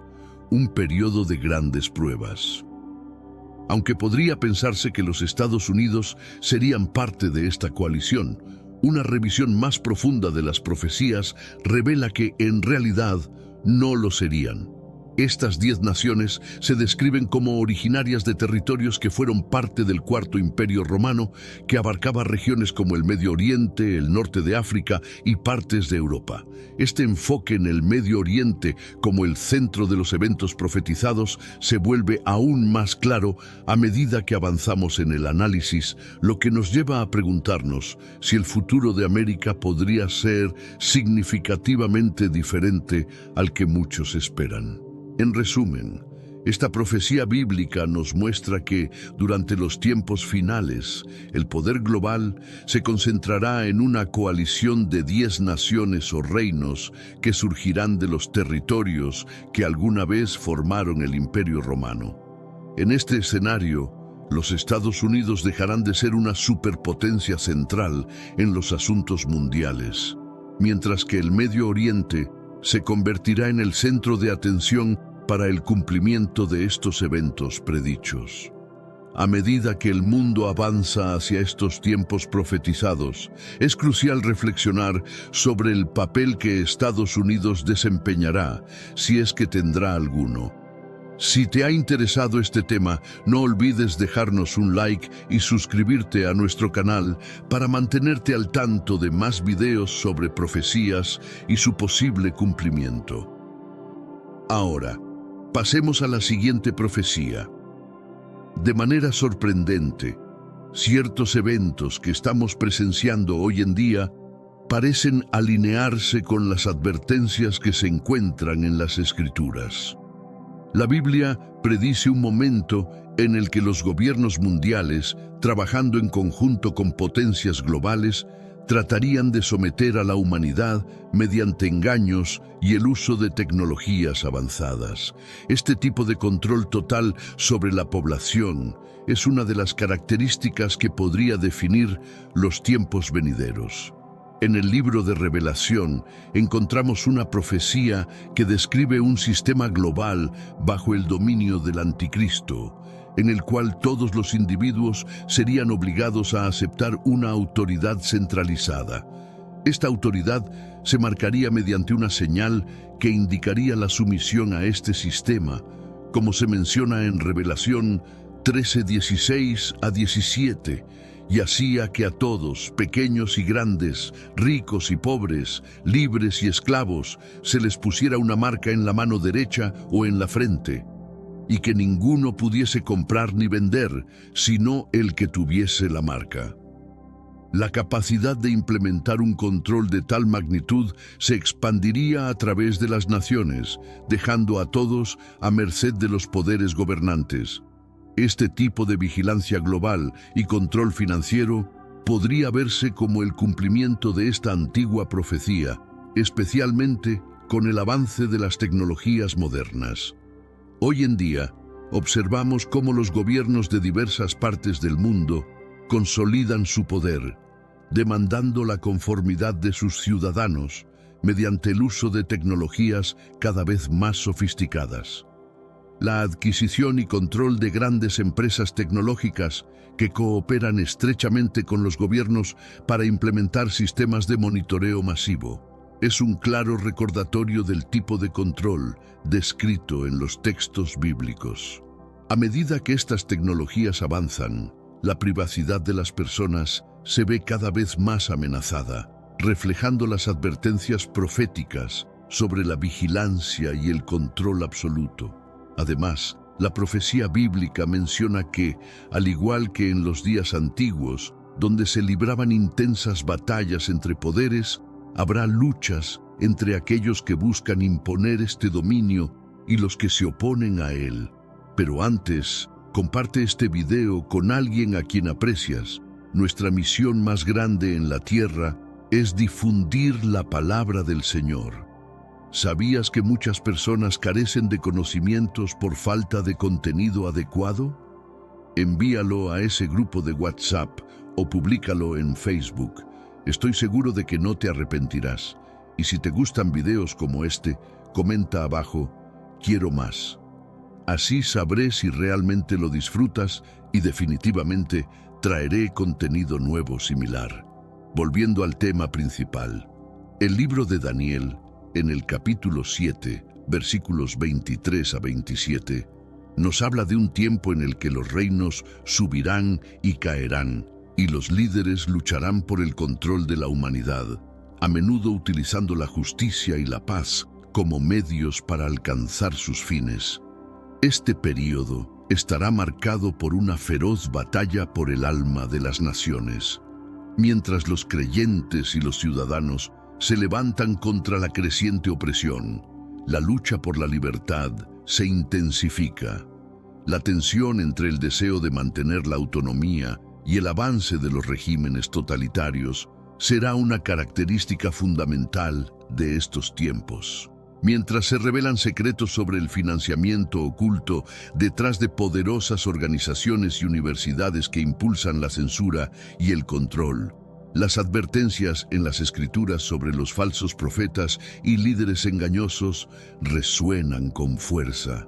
un periodo de grandes pruebas. Aunque podría pensarse que los Estados Unidos serían parte de esta coalición, una revisión más profunda de las profecías revela que, en realidad, no lo serían. Estas 10 naciones se describen como originarias de territorios que fueron parte del Cuarto Imperio Romano, que abarcaba regiones como el Medio Oriente, el norte de África y partes de Europa. Este enfoque en el Medio Oriente como el centro de los eventos profetizados se vuelve aún más claro a medida que avanzamos en el análisis, lo que nos lleva a preguntarnos si el futuro de América podría ser significativamente diferente al que muchos esperan. En resumen, esta profecía bíblica nos muestra que, durante los tiempos finales, el poder global se concentrará en una coalición de 10 naciones o reinos que surgirán de los territorios que alguna vez formaron el Imperio Romano. En este escenario, los Estados Unidos dejarán de ser una superpotencia central en los asuntos mundiales, mientras que el Medio Oriente se convertirá en el centro de atención para el cumplimiento de estos eventos predichos. A medida que el mundo avanza hacia estos tiempos profetizados, es crucial reflexionar sobre el papel que Estados Unidos desempeñará, si es que tendrá alguno. Si te ha interesado este tema, no olvides dejarnos un like y suscribirte a nuestro canal para mantenerte al tanto de más videos sobre profecías y su posible cumplimiento. Ahora, pasemos a la siguiente profecía. De manera sorprendente, ciertos eventos que estamos presenciando hoy en día parecen alinearse con las advertencias que se encuentran en las Escrituras. La Biblia predice un momento en el que los gobiernos mundiales, trabajando en conjunto con potencias globales, tratarían de someter a la humanidad mediante engaños y el uso de tecnologías avanzadas. Este tipo de control total sobre la población es una de las características que podría definir los tiempos venideros. En el libro de Revelación encontramos una profecía que describe un sistema global bajo el dominio del Anticristo, en el cual todos los individuos serían obligados a aceptar una autoridad centralizada. Esta autoridad se marcaría mediante una señal que indicaría la sumisión a este sistema, como se menciona en Revelación 13:16 a 17, y hacía que a todos, pequeños y grandes, ricos y pobres, libres y esclavos, se les pusiera una marca en la mano derecha o en la frente, y que ninguno pudiese comprar ni vender, sino el que tuviese la marca. La capacidad de implementar un control de tal magnitud se expandiría a través de las naciones, dejando a todos a merced de los poderes gobernantes. Este tipo de vigilancia global y control financiero podría verse como el cumplimiento de esta antigua profecía, especialmente con el avance de las tecnologías modernas. Hoy en día, observamos cómo los gobiernos de diversas partes del mundo consolidan su poder, demandando la conformidad de sus ciudadanos mediante el uso de tecnologías cada vez más sofisticadas. La adquisición y control de grandes empresas tecnológicas que cooperan estrechamente con los gobiernos para implementar sistemas de monitoreo masivo es un claro recordatorio del tipo de control descrito en los textos bíblicos. A medida que estas tecnologías avanzan, la privacidad de las personas se ve cada vez más amenazada, reflejando las advertencias proféticas sobre la vigilancia y el control absoluto. Además, la profecía bíblica menciona que, al igual que en los días antiguos, donde se libraban intensas batallas entre poderes, habrá luchas entre aquellos que buscan imponer este dominio y los que se oponen a él. Pero antes, comparte este video con alguien a quien aprecias. Nuestra misión más grande en la tierra es difundir la palabra del Señor. ¿Sabías que muchas personas carecen de conocimientos por falta de contenido adecuado? Envíalo a ese grupo de WhatsApp o públicalo en Facebook. Estoy seguro de que no te arrepentirás. Y si te gustan videos como este, comenta abajo, quiero más. Así sabré si realmente lo disfrutas y definitivamente traeré contenido nuevo similar. Volviendo al tema principal, el libro de Daniel, en el capítulo 7, versículos 23 a 27, nos habla de un tiempo en el que los reinos subirán y caerán, y los líderes lucharán por el control de la humanidad, a menudo utilizando la justicia y la paz como medios para alcanzar sus fines. Este período estará marcado por una feroz batalla por el alma de las naciones. Mientras los creyentes y los ciudadanos se levantan contra la creciente opresión, la lucha por la libertad se intensifica. La tensión entre el deseo de mantener la autonomía y el avance de los regímenes totalitarios será una característica fundamental de estos tiempos. Mientras se revelan secretos sobre el financiamiento oculto detrás de poderosas organizaciones y universidades que impulsan la censura y el control, las advertencias en las Escrituras sobre los falsos profetas y líderes engañosos resuenan con fuerza.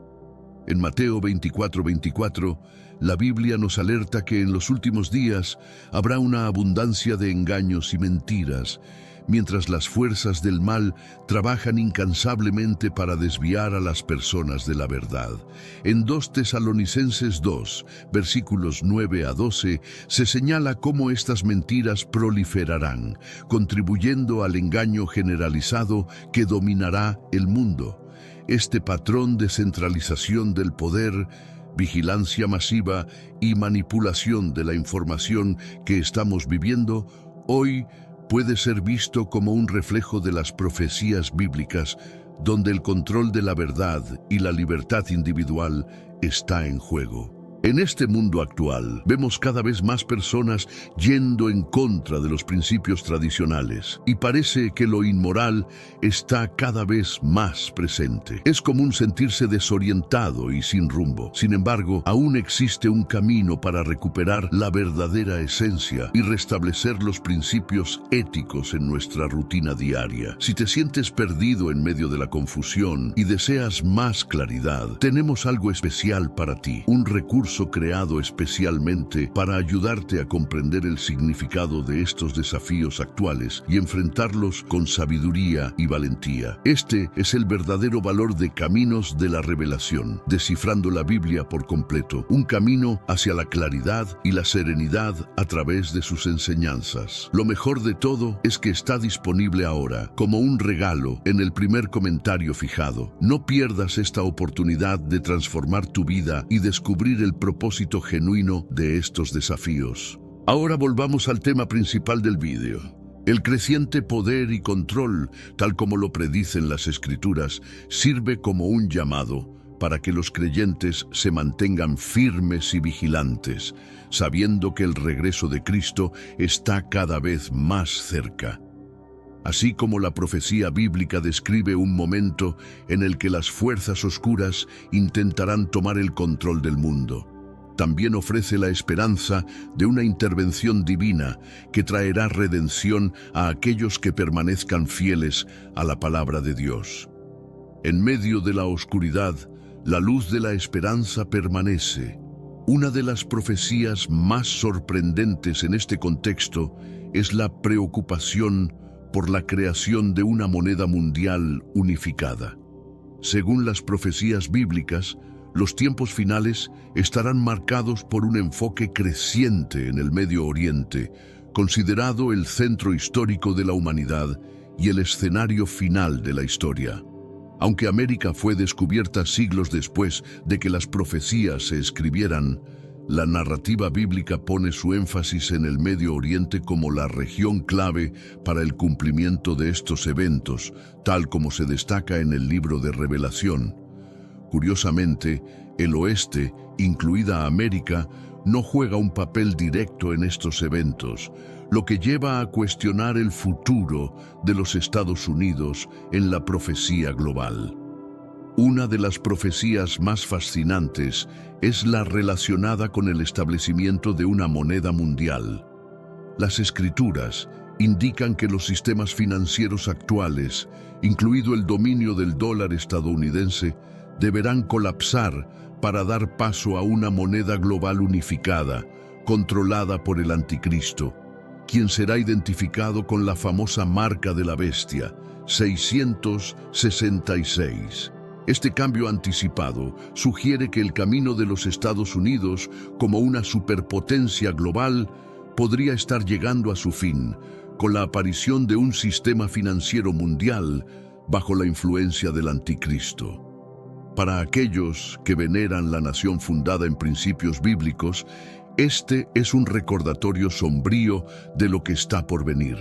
En Mateo 24:24, la Biblia nos alerta que en los últimos días habrá una abundancia de engaños y mentiras, mientras las fuerzas del mal trabajan incansablemente para desviar a las personas de la verdad. En 2 Tesalonicenses 2, versículos 9 a 12, se señala cómo estas mentiras proliferarán, contribuyendo al engaño generalizado que dominará el mundo. Este patrón de centralización del poder, vigilancia masiva y manipulación de la información que estamos viviendo hoy puede ser visto como un reflejo de las profecías bíblicas, donde el control de la verdad y la libertad individual está en juego. En este mundo actual, vemos cada vez más personas yendo en contra de los principios tradicionales y parece que lo inmoral está cada vez más presente. Es común sentirse desorientado y sin rumbo. Sin embargo, aún existe un camino para recuperar la verdadera esencia y restablecer los principios éticos en nuestra rutina diaria. Si te sientes perdido en medio de la confusión y deseas más claridad, tenemos algo especial para ti, un recurso creado especialmente para ayudarte a comprender el significado de estos desafíos actuales y enfrentarlos con sabiduría y valentía. Este es el verdadero valor de Caminos de la Revelación, descifrando la Biblia por completo, un camino hacia la claridad y la serenidad a través de sus enseñanzas. Lo mejor de todo es que está disponible ahora, como un regalo, en el primer comentario fijado. No pierdas esta oportunidad de transformar tu vida y descubrir el propósito genuino de estos desafíos. Ahora volvamos al tema principal del vídeo. El creciente poder y control, tal como lo predicen las Escrituras, sirve como un llamado para que los creyentes se mantengan firmes y vigilantes, sabiendo que el regreso de Cristo está cada vez más cerca. Así como la profecía bíblica describe un momento en el que las fuerzas oscuras intentarán tomar el control del mundo, también ofrece la esperanza de una intervención divina que traerá redención a aquellos que permanezcan fieles a la palabra de Dios. En medio de la oscuridad, la luz de la esperanza permanece. Una de las profecías más sorprendentes en este contexto es la preocupación por la creación de una moneda mundial unificada. Según las profecías bíblicas, los tiempos finales estarán marcados por un enfoque creciente en el Medio Oriente, considerado el centro histórico de la humanidad y el escenario final de la historia. Aunque América fue descubierta siglos después de que las profecías se escribieran, la narrativa bíblica pone su énfasis en el Medio Oriente como la región clave para el cumplimiento de estos eventos, tal como se destaca en el libro de Revelación. Curiosamente, el oeste, incluida América, no juega un papel directo en estos eventos, lo que lleva a cuestionar el futuro de los Estados Unidos en la profecía global. Una de las profecías más fascinantes es la relacionada con el establecimiento de una moneda mundial. Las Escrituras indican que los sistemas financieros actuales, incluido el dominio del dólar estadounidense, deberán colapsar para dar paso a una moneda global unificada, controlada por el Anticristo, quien será identificado con la famosa marca de la bestia, 666. Este cambio anticipado sugiere que el camino de los Estados Unidos como una superpotencia global podría estar llegando a su fin, con la aparición de un sistema financiero mundial bajo la influencia del Anticristo. Para aquellos que veneran la nación fundada en principios bíblicos, este es un recordatorio sombrío de lo que está por venir.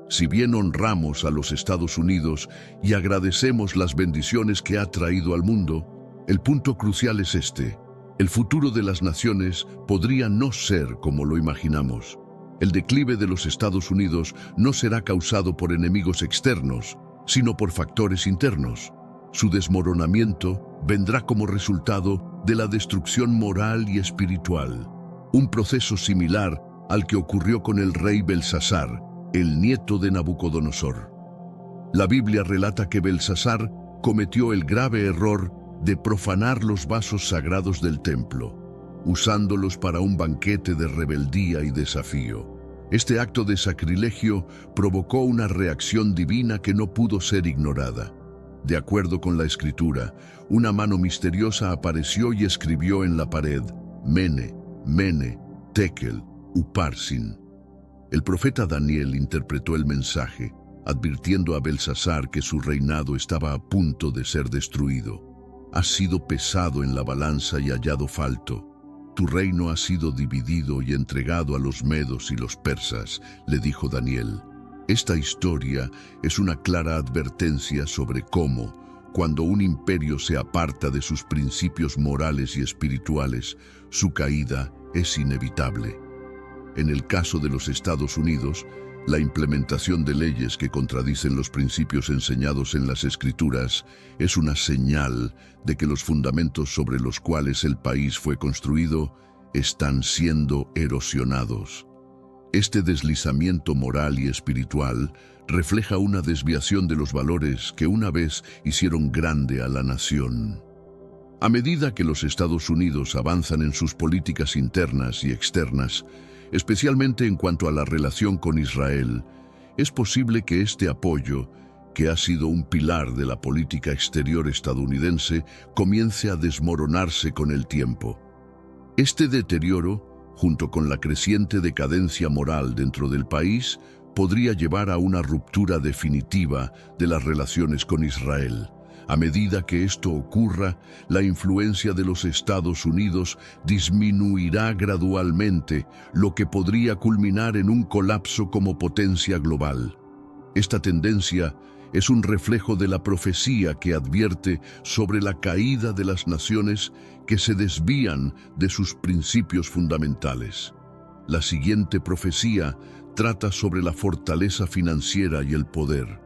Si bien honramos a los Estados Unidos y agradecemos las bendiciones que ha traído al mundo, el punto crucial es este: el futuro de las naciones podría no ser como lo imaginamos. El declive de los Estados Unidos no será causado por enemigos externos, sino por factores internos. Su desmoronamiento vendrá como resultado de la destrucción moral y espiritual, un proceso similar al que ocurrió con el rey Belsasar, el nieto de Nabucodonosor. La Biblia relata que Belsasar cometió el grave error de profanar los vasos sagrados del templo, usándolos para un banquete de rebeldía y desafío. Este acto de sacrilegio provocó una reacción divina que no pudo ser ignorada. De acuerdo con la Escritura, una mano misteriosa apareció y escribió en la pared: Mene, Mene, Tekel, Uparsin. El profeta Daniel interpretó el mensaje, advirtiendo a Belsasar que su reinado estaba a punto de ser destruido. Has sido pesado en la balanza y hallado falto. Tu reino ha sido dividido y entregado a los medos y los persas, le dijo Daniel. Esta historia es una clara advertencia sobre cómo, cuando un imperio se aparta de sus principios morales y espirituales, su caída es inevitable. En el caso de los Estados Unidos, la implementación de leyes que contradicen los principios enseñados en las Escrituras es una señal de que los fundamentos sobre los cuales el país fue construido están siendo erosionados. Este deslizamiento moral y espiritual refleja una desviación de los valores que una vez hicieron grande a la nación. A medida que los Estados Unidos avanzan en sus políticas internas y externas, especialmente en cuanto a la relación con Israel, es posible que este apoyo, que ha sido un pilar de la política exterior estadounidense, comience a desmoronarse con el tiempo. Este deterioro, junto con la creciente decadencia moral dentro del país, podría llevar a una ruptura definitiva de las relaciones con Israel. A medida que esto ocurra, la influencia de los Estados Unidos disminuirá gradualmente, lo que podría culminar en un colapso como potencia global. Esta tendencia es un reflejo de la profecía que advierte sobre la caída de las naciones que se desvían de sus principios fundamentales. La siguiente profecía trata sobre la fortaleza financiera y el poder.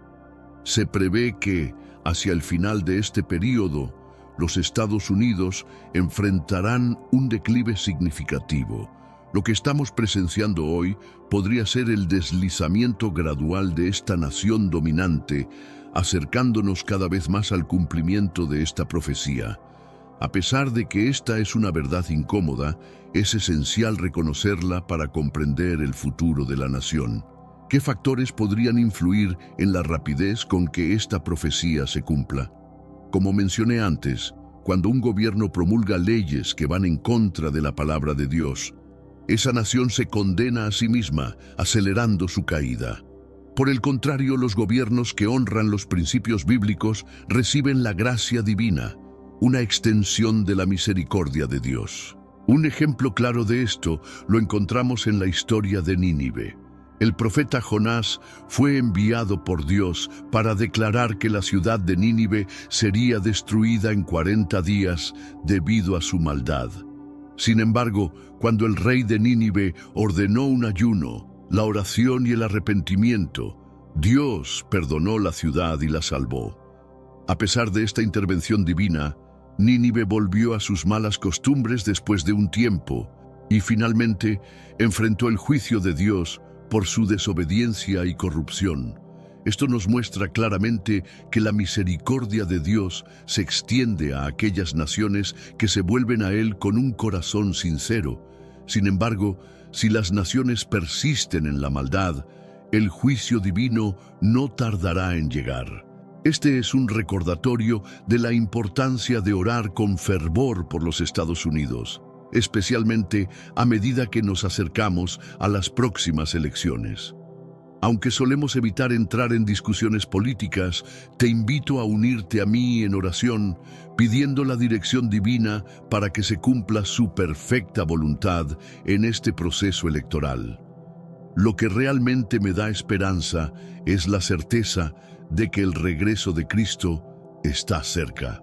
Se prevé que, hacia el final de este período, los Estados Unidos enfrentarán un declive significativo. Lo que estamos presenciando hoy podría ser el deslizamiento gradual de esta nación dominante, acercándonos cada vez más al cumplimiento de esta profecía. A pesar de que esta es una verdad incómoda, es esencial reconocerla para comprender el futuro de la nación. ¿Qué factores podrían influir en la rapidez con que esta profecía se cumpla? Como mencioné antes, cuando un gobierno promulga leyes que van en contra de la palabra de Dios, esa nación se condena a sí misma, acelerando su caída. Por el contrario, los gobiernos que honran los principios bíblicos reciben la gracia divina, una extensión de la misericordia de Dios. Un ejemplo claro de esto lo encontramos en la historia de Nínive. El profeta Jonás fue enviado por Dios para declarar que la ciudad de Nínive sería destruida en 40 días debido a su maldad. Sin embargo, cuando el rey de Nínive ordenó un ayuno, la oración y el arrepentimiento, Dios perdonó la ciudad y la salvó. A pesar de esta intervención divina, Nínive volvió a sus malas costumbres después de un tiempo y finalmente enfrentó el juicio de Dios por su desobediencia y corrupción. Esto nos muestra claramente que la misericordia de Dios se extiende a aquellas naciones que se vuelven a Él con un corazón sincero. Sin embargo, si las naciones persisten en la maldad, el juicio divino no tardará en llegar. Este es un recordatorio de la importancia de orar con fervor por los Estados Unidos, especialmente a medida que nos acercamos a las próximas elecciones. Aunque solemos evitar entrar en discusiones políticas, te invito a unirte a mí en oración, pidiendo la dirección divina para que se cumpla su perfecta voluntad en este proceso electoral. Lo que realmente me da esperanza es la certeza de que el regreso de Cristo está cerca.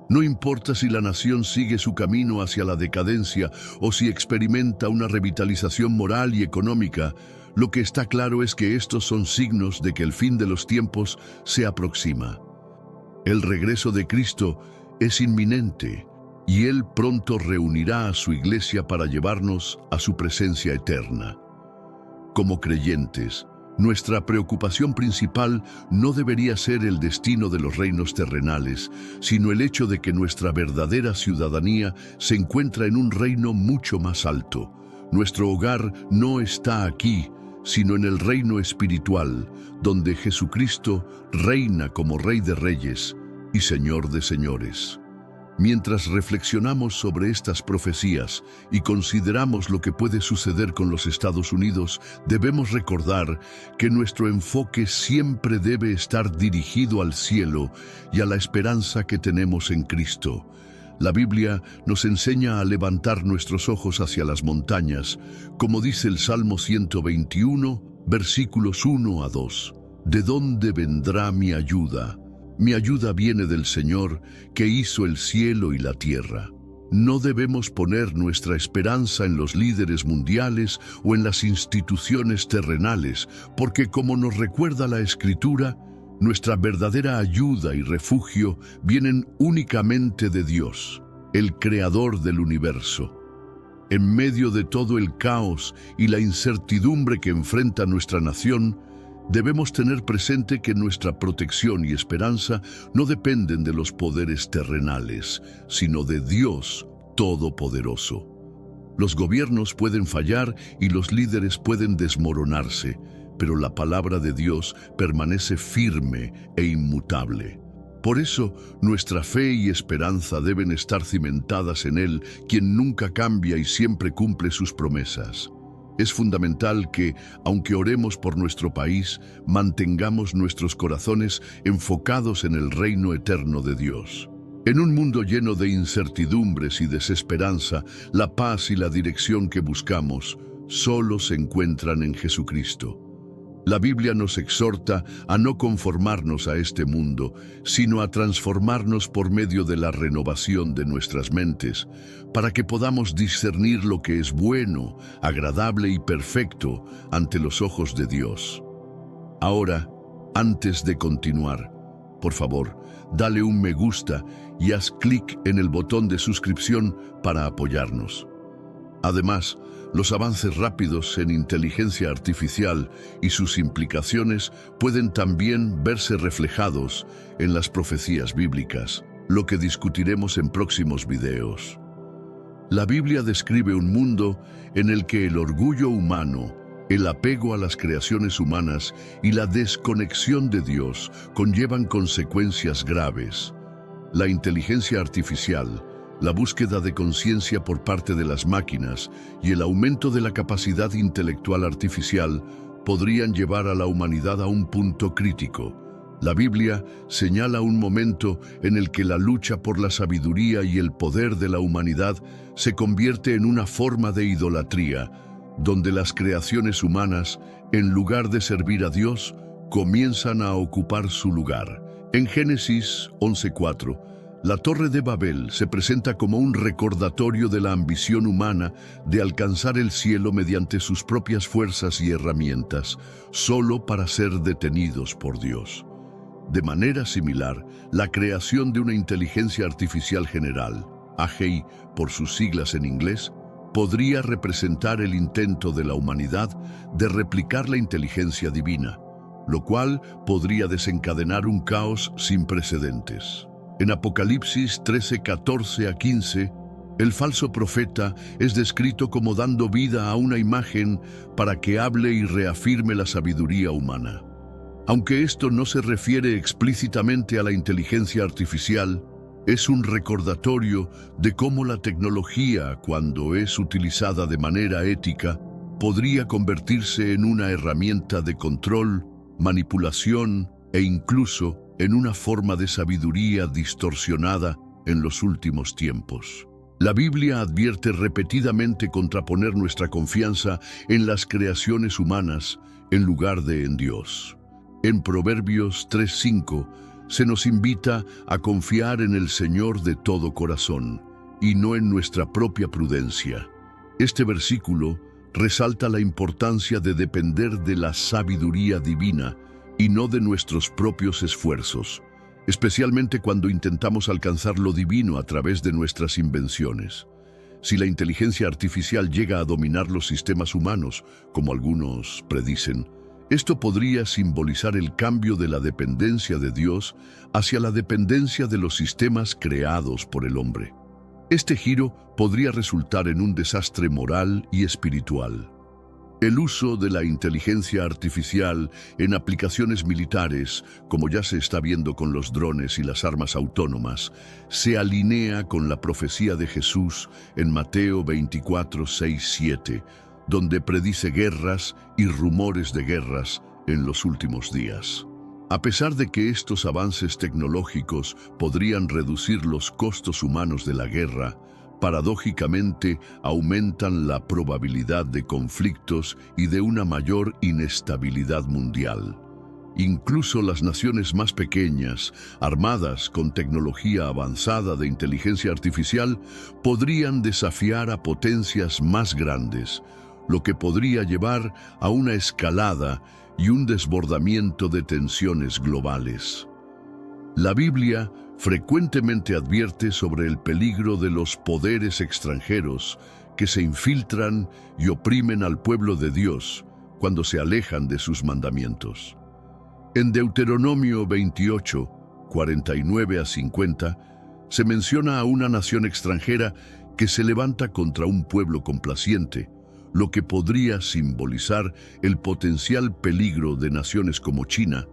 No importa si la nación sigue su camino hacia la decadencia o si experimenta una revitalización moral y económica, lo que está claro es que estos son signos de que el fin de los tiempos se aproxima. El regreso de Cristo es inminente y Él pronto reunirá a su iglesia para llevarnos a su presencia eterna. Como creyentes, nuestra preocupación principal no debería ser el destino de los reinos terrenales, sino el hecho de que nuestra verdadera ciudadanía se encuentra en un reino mucho más alto. Nuestro hogar no está aquí, sino en el reino espiritual, donde Jesucristo reina como Rey de Reyes y Señor de Señores. Mientras reflexionamos sobre estas profecías y consideramos lo que puede suceder con los Estados Unidos, debemos recordar que nuestro enfoque siempre debe estar dirigido al cielo y a la esperanza que tenemos en Cristo. La Biblia nos enseña a levantar nuestros ojos hacia las montañas, como dice el Salmo 121, versículos 1 a 2. ¿De dónde vendrá mi ayuda? Mi ayuda viene del Señor, que hizo el cielo y la tierra. No debemos poner nuestra esperanza en los líderes mundiales o en las instituciones terrenales, porque como nos recuerda la Escritura, nuestra verdadera ayuda y refugio vienen únicamente de Dios, el Creador del universo. En medio de todo el caos y la incertidumbre que enfrenta nuestra nación, debemos tener presente que nuestra protección y esperanza no dependen de los poderes terrenales, sino de Dios Todopoderoso. Los gobiernos pueden fallar y los líderes pueden desmoronarse, pero la palabra de Dios permanece firme e inmutable. Por eso, nuestra fe y esperanza deben estar cimentadas en Él, quien nunca cambia y siempre cumple sus promesas. Es fundamental que, aunque oremos por nuestro país, mantengamos nuestros corazones enfocados en el reino eterno de Dios. En un mundo lleno de incertidumbres y desesperanza, la paz y la dirección que buscamos solo se encuentran en Jesucristo. La Biblia nos exhorta a no conformarnos a este mundo, sino a transformarnos por medio de la renovación de nuestras mentes, para que podamos discernir lo que es bueno, agradable y perfecto ante los ojos de Dios. Ahora, antes de continuar, por favor, dale un me gusta y haz clic en el botón de suscripción para apoyarnos. Además, los avances rápidos en inteligencia artificial y sus implicaciones pueden también verse reflejados en las profecías bíblicas, lo que discutiremos en próximos videos. La Biblia describe un mundo en el que el orgullo humano, el apego a las creaciones humanas y la desconexión de Dios conllevan consecuencias graves. La inteligencia artificial, la búsqueda de conciencia por parte de las máquinas y el aumento de la capacidad intelectual artificial podrían llevar a la humanidad a un punto crítico. La Biblia señala un momento en el que la lucha por la sabiduría y el poder de la humanidad se convierte en una forma de idolatría, donde las creaciones humanas, en lugar de servir a Dios, comienzan a ocupar su lugar. En Génesis 11:4, la Torre de Babel se presenta como un recordatorio de la ambición humana de alcanzar el cielo mediante sus propias fuerzas y herramientas, solo para ser detenidos por Dios. De manera similar, la creación de una inteligencia artificial general, AI por sus siglas en inglés, podría representar el intento de la humanidad de replicar la inteligencia divina, lo cual podría desencadenar un caos sin precedentes. En Apocalipsis 13:14-15, el falso profeta es descrito como dando vida a una imagen para que hable y reafirme la sabiduría humana. Aunque esto no se refiere explícitamente a la inteligencia artificial, es un recordatorio de cómo la tecnología, cuando es utilizada de manera ética, podría convertirse en una herramienta de control, manipulación e incluso en una forma de sabiduría distorsionada en los últimos tiempos. La Biblia advierte repetidamente contraponer nuestra confianza en las creaciones humanas en lugar de en Dios. En Proverbios 3:5 se nos invita a confiar en el Señor de todo corazón y no en nuestra propia prudencia. Este versículo resalta la importancia de depender de la sabiduría divina y no de nuestros propios esfuerzos, especialmente cuando intentamos alcanzar lo divino a través de nuestras invenciones. Si la inteligencia artificial llega a dominar los sistemas humanos, como algunos predicen, esto podría simbolizar el cambio de la dependencia de Dios hacia la dependencia de los sistemas creados por el hombre. Este giro podría resultar en un desastre moral y espiritual. El uso de la inteligencia artificial en aplicaciones militares, como ya se está viendo con los drones y las armas autónomas, se alinea con la profecía de Jesús en Mateo 24:6-7, donde predice guerras y rumores de guerras en los últimos días. A pesar de que estos avances tecnológicos podrían reducir los costos humanos de la guerra, paradójicamente aumentan la probabilidad de conflictos y de una mayor inestabilidad mundial. Incluso las naciones más pequeñas, armadas con tecnología avanzada de inteligencia artificial, podrían desafiar a potencias más grandes, lo que podría llevar a una escalada y un desbordamiento de tensiones globales. La Biblia frecuentemente advierte sobre el peligro de los poderes extranjeros que se infiltran y oprimen al pueblo de Dios cuando se alejan de sus mandamientos. En Deuteronomio 28, 49-50, se menciona a una nación extranjera que se levanta contra un pueblo complaciente, lo que podría simbolizar el potencial peligro de naciones como China,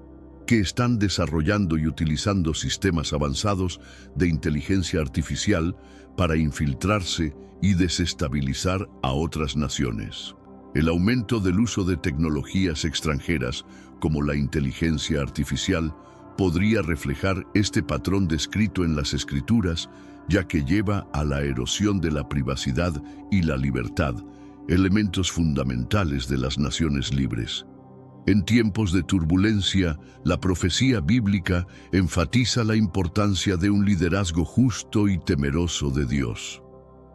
que están desarrollando y utilizando sistemas avanzados de inteligencia artificial para infiltrarse y desestabilizar a otras naciones. El aumento del uso de tecnologías extranjeras, como la inteligencia artificial, podría reflejar este patrón descrito en las Escrituras, ya que lleva a la erosión de la privacidad y la libertad, elementos fundamentales de las naciones libres. En tiempos de turbulencia, la profecía bíblica enfatiza la importancia de un liderazgo justo y temeroso de Dios.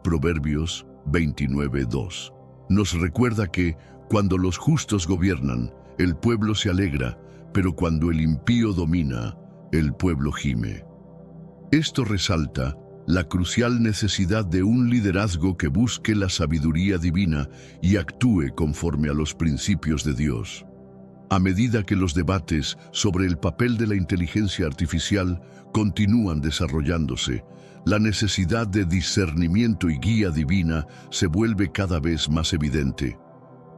Proverbios 29:2 nos recuerda que, cuando los justos gobiernan, el pueblo se alegra, pero cuando el impío domina, el pueblo gime. Esto resalta la crucial necesidad de un liderazgo que busque la sabiduría divina y actúe conforme a los principios de Dios. A medida que los debates sobre el papel de la inteligencia artificial continúan desarrollándose, la necesidad de discernimiento y guía divina se vuelve cada vez más evidente.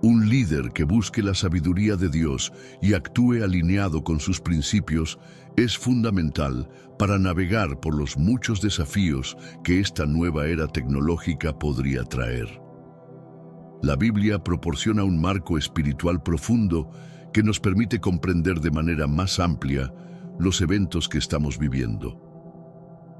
Un líder que busque la sabiduría de Dios y actúe alineado con sus principios es fundamental para navegar por los muchos desafíos que esta nueva era tecnológica podría traer. La Biblia proporciona un marco espiritual profundo que nos permite comprender de manera más amplia los eventos que estamos viviendo.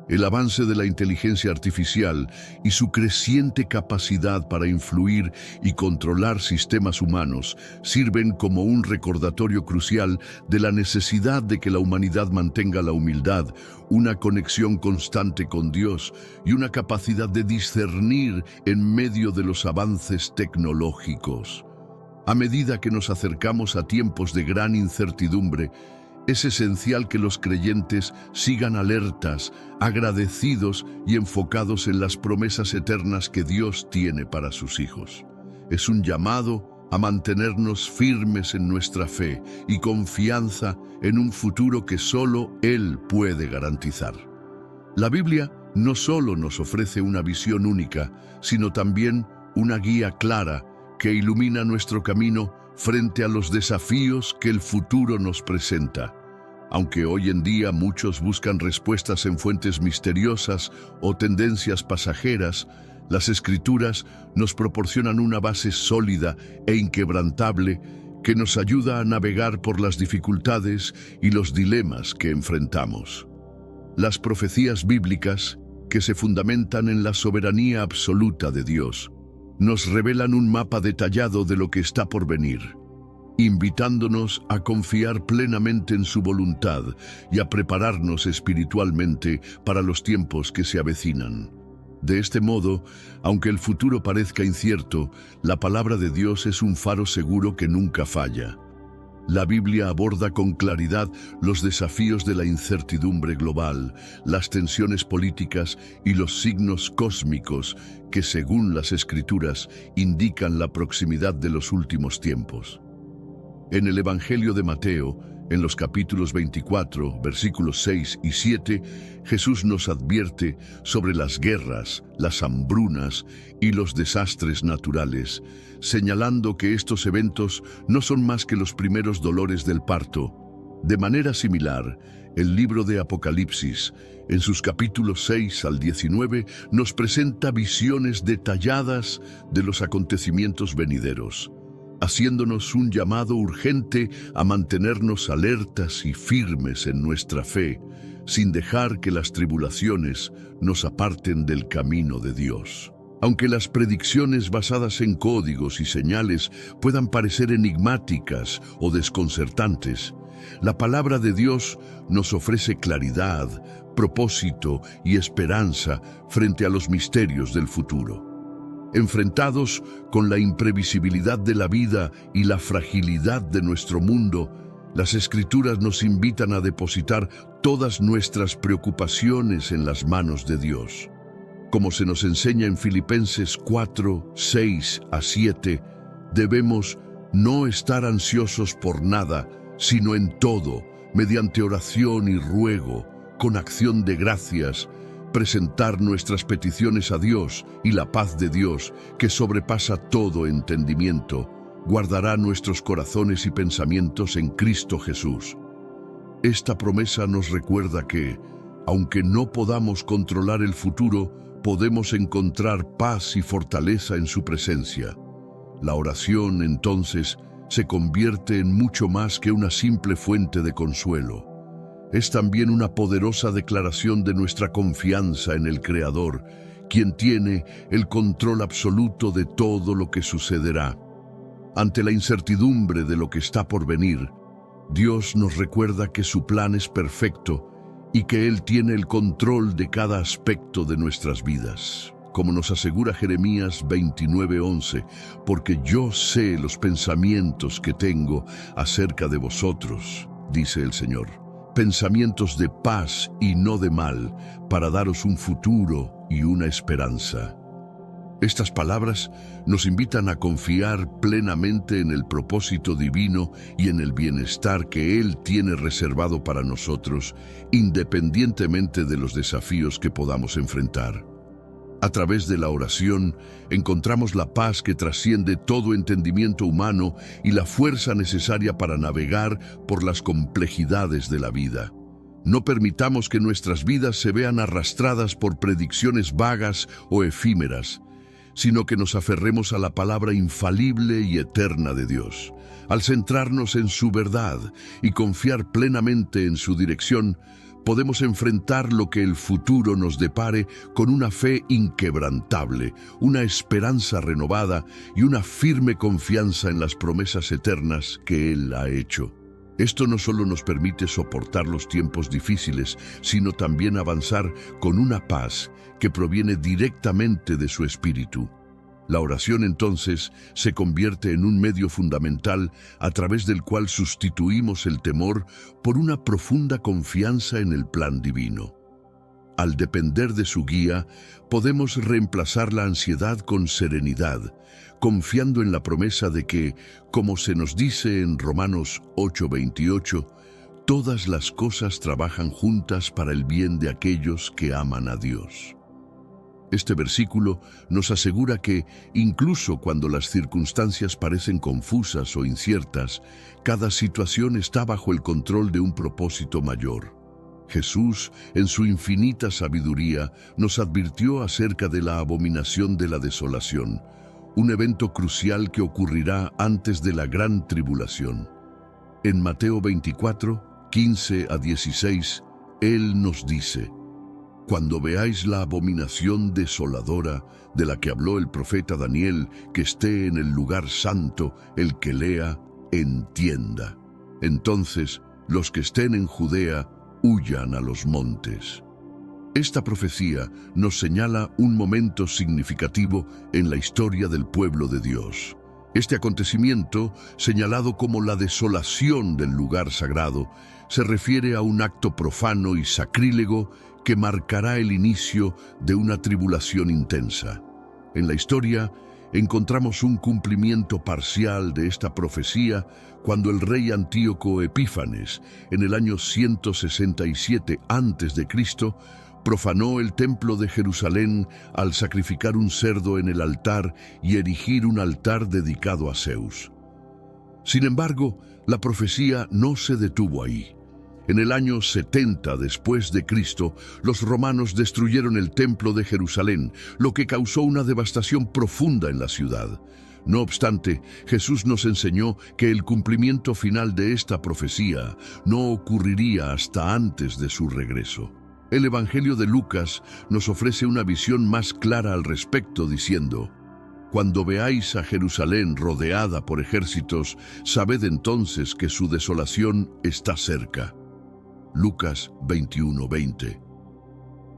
El avance de la inteligencia artificial y su creciente capacidad para influir y controlar sistemas humanos sirven como un recordatorio crucial de la necesidad de que la humanidad mantenga la humildad, una conexión constante con Dios y una capacidad de discernir en medio de los avances tecnológicos. A medida que nos acercamos a tiempos de gran incertidumbre, es esencial que los creyentes sigan alertas, agradecidos y enfocados en las promesas eternas que Dios tiene para sus hijos. Es un llamado a mantenernos firmes en nuestra fe y confianza en un futuro que solo Él puede garantizar. La Biblia no solo nos ofrece una visión única, sino también una guía clara que ilumina nuestro camino frente a los desafíos que el futuro nos presenta. Aunque hoy en día muchos buscan respuestas en fuentes misteriosas o tendencias pasajeras, las Escrituras nos proporcionan una base sólida e inquebrantable que nos ayuda a navegar por las dificultades y los dilemas que enfrentamos. Las profecías bíblicas, que se fundamentan en la soberanía absoluta de Dios, nos revelan un mapa detallado de lo que está por venir, invitándonos a confiar plenamente en su voluntad y a prepararnos espiritualmente para los tiempos que se avecinan. De este modo, aunque el futuro parezca incierto, la palabra de Dios es un faro seguro que nunca falla. La Biblia aborda con claridad los desafíos de la incertidumbre global, las tensiones políticas y los signos cósmicos que, según las Escrituras, indican la proximidad de los últimos tiempos. En el Evangelio de Mateo, en los capítulos 24, versículos 6 y 7, Jesús nos advierte sobre las guerras, las hambrunas y los desastres naturales, señalando que estos eventos no son más que los primeros dolores del parto. De manera similar, el libro de Apocalipsis, en sus capítulos 6 al 19, nos presenta visiones detalladas de los acontecimientos venideros, haciéndonos un llamado urgente a mantenernos alertas y firmes en nuestra fe, sin dejar que las tribulaciones nos aparten del camino de Dios. Aunque las predicciones basadas en códigos y señales puedan parecer enigmáticas o desconcertantes, la palabra de Dios nos ofrece claridad, propósito y esperanza frente a los misterios del futuro. Enfrentados con la imprevisibilidad de la vida y la fragilidad de nuestro mundo, las Escrituras nos invitan a depositar todas nuestras preocupaciones en las manos de Dios. Como se nos enseña en Filipenses 4, 6 a 7, debemos no estar ansiosos por nada, sino en todo, mediante oración y ruego, con acción de gracias, presentar nuestras peticiones a Dios, y la paz de Dios, que sobrepasa todo entendimiento, guardará nuestros corazones y pensamientos en Cristo Jesús. Esta promesa nos recuerda que, aunque no podamos controlar el futuro, podemos encontrar paz y fortaleza en su presencia. La oración, entonces, se convierte en mucho más que una simple fuente de consuelo. Es también una poderosa declaración de nuestra confianza en el Creador, quien tiene el control absoluto de todo lo que sucederá. Ante la incertidumbre de lo que está por venir, Dios nos recuerda que su plan es perfecto y que Él tiene el control de cada aspecto de nuestras vidas. Como nos asegura Jeremías 29:11, porque yo sé los pensamientos que tengo acerca de vosotros, dice el Señor, pensamientos de paz y no de mal, para daros un futuro y una esperanza. Estas palabras nos invitan a confiar plenamente en el propósito divino y en el bienestar que Él tiene reservado para nosotros, independientemente de los desafíos que podamos enfrentar. A través de la oración encontramos la paz que trasciende todo entendimiento humano y la fuerza necesaria para navegar por las complejidades de la vida. No permitamos que nuestras vidas se vean arrastradas por predicciones vagas o efímeras, sino que nos aferremos a la palabra infalible y eterna de Dios. Al centrarnos en su verdad y confiar plenamente en su dirección, podemos enfrentar lo que el futuro nos depare con una fe inquebrantable, una esperanza renovada y una firme confianza en las promesas eternas que Él ha hecho. Esto no solo nos permite soportar los tiempos difíciles, sino también avanzar con una paz que proviene directamente de su espíritu. La oración entonces se convierte en un medio fundamental a través del cual sustituimos el temor por una profunda confianza en el plan divino. Al depender de su guía, podemos reemplazar la ansiedad con serenidad, confiando en la promesa de que, como se nos dice en Romanos 8:28, todas las cosas trabajan juntas para el bien de aquellos que aman a Dios. Este versículo nos asegura que, incluso cuando las circunstancias parecen confusas o inciertas, cada situación está bajo el control de un propósito mayor. Jesús, en su infinita sabiduría, nos advirtió acerca de la abominación de la desolación, un evento crucial que ocurrirá antes de la gran tribulación. En Mateo 24, 15 a 16, Él nos dice: cuando veáis la abominación desoladora de la que habló el profeta Daniel, que esté en el lugar santo, el que lea, entienda. Entonces, los que estén en Judea, huyan a los montes. Esta profecía nos señala un momento significativo en la historia del pueblo de Dios. Este acontecimiento, señalado como la desolación del lugar sagrado, se refiere a un acto profano y sacrílego que marcará el inicio de una tribulación intensa. En la historia encontramos un cumplimiento parcial de esta profecía cuando el rey Antíoco Epífanes, en el año 167 a.C., profanó el templo de Jerusalén al sacrificar un cerdo en el altar y erigir un altar dedicado a Zeus. Sin embargo, la profecía no se detuvo ahí. En el año 70 después de Cristo, los romanos destruyeron el templo de Jerusalén, lo que causó una devastación profunda en la ciudad. No obstante, Jesús nos enseñó que el cumplimiento final de esta profecía no ocurriría hasta antes de su regreso. El Evangelio de Lucas nos ofrece una visión más clara al respecto, diciendo: cuando veáis a Jerusalén rodeada por ejércitos, sabed entonces que su desolación está cerca. Lucas 21:20.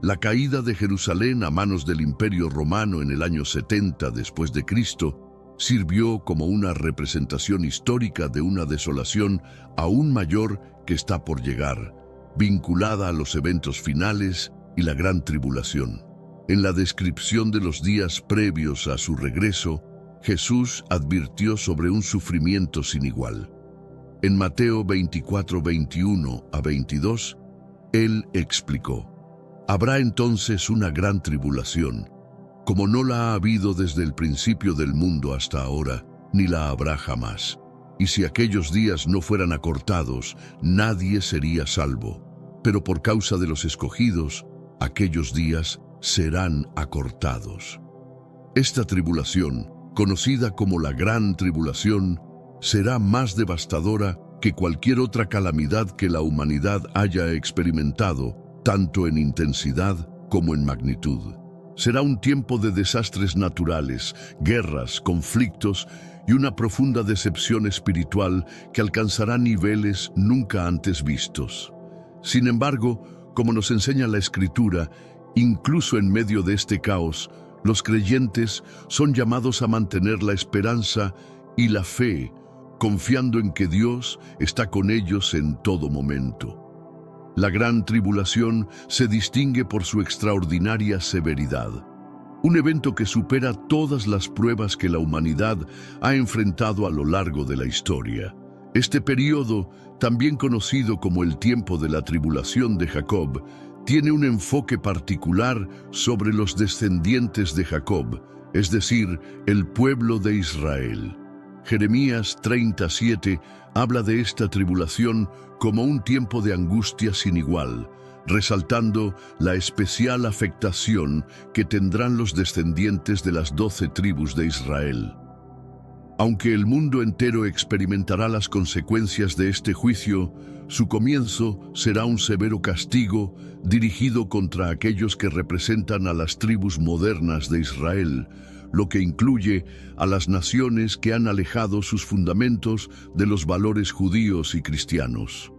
La caída de Jerusalén a manos del Imperio Romano en el año 70 después de Cristo sirvió como una representación histórica de una desolación aún mayor que está por llegar, vinculada a los eventos finales y la gran tribulación. En la descripción de los días previos a su regreso, Jesús advirtió sobre un sufrimiento sin igual. En Mateo 24, 21 a 22, Él explicó: habrá entonces una gran tribulación, como no la ha habido desde el principio del mundo hasta ahora, ni la habrá jamás. Y si aquellos días no fueran acortados, nadie sería salvo. Pero por causa de los escogidos, aquellos días serán acortados. Esta tribulación, conocida como la Gran Tribulación, será más devastadora que cualquier otra calamidad que la humanidad haya experimentado, tanto en intensidad como en magnitud. Será un tiempo de desastres naturales, guerras, conflictos y una profunda decepción espiritual que alcanzará niveles nunca antes vistos. Sin embargo, como nos enseña la Escritura, incluso en medio de este caos, los creyentes son llamados a mantener la esperanza y la fe, confiando en que Dios está con ellos en todo momento. La gran tribulación se distingue por su extraordinaria severidad, un evento que supera todas las pruebas que la humanidad ha enfrentado a lo largo de la historia. Este período, también conocido como el tiempo de la tribulación de Jacob, tiene un enfoque particular sobre los descendientes de Jacob, es decir, el pueblo de Israel. Jeremías 37 habla de esta tribulación como un tiempo de angustia sin igual, resaltando la especial afectación que tendrán los descendientes de las 12 tribus de Israel. Aunque el mundo entero experimentará las consecuencias de este juicio, su comienzo será un severo castigo dirigido contra aquellos que representan a las tribus modernas de Israel, lo que incluye a las naciones que han alejado sus fundamentos de los valores judíos y cristianos.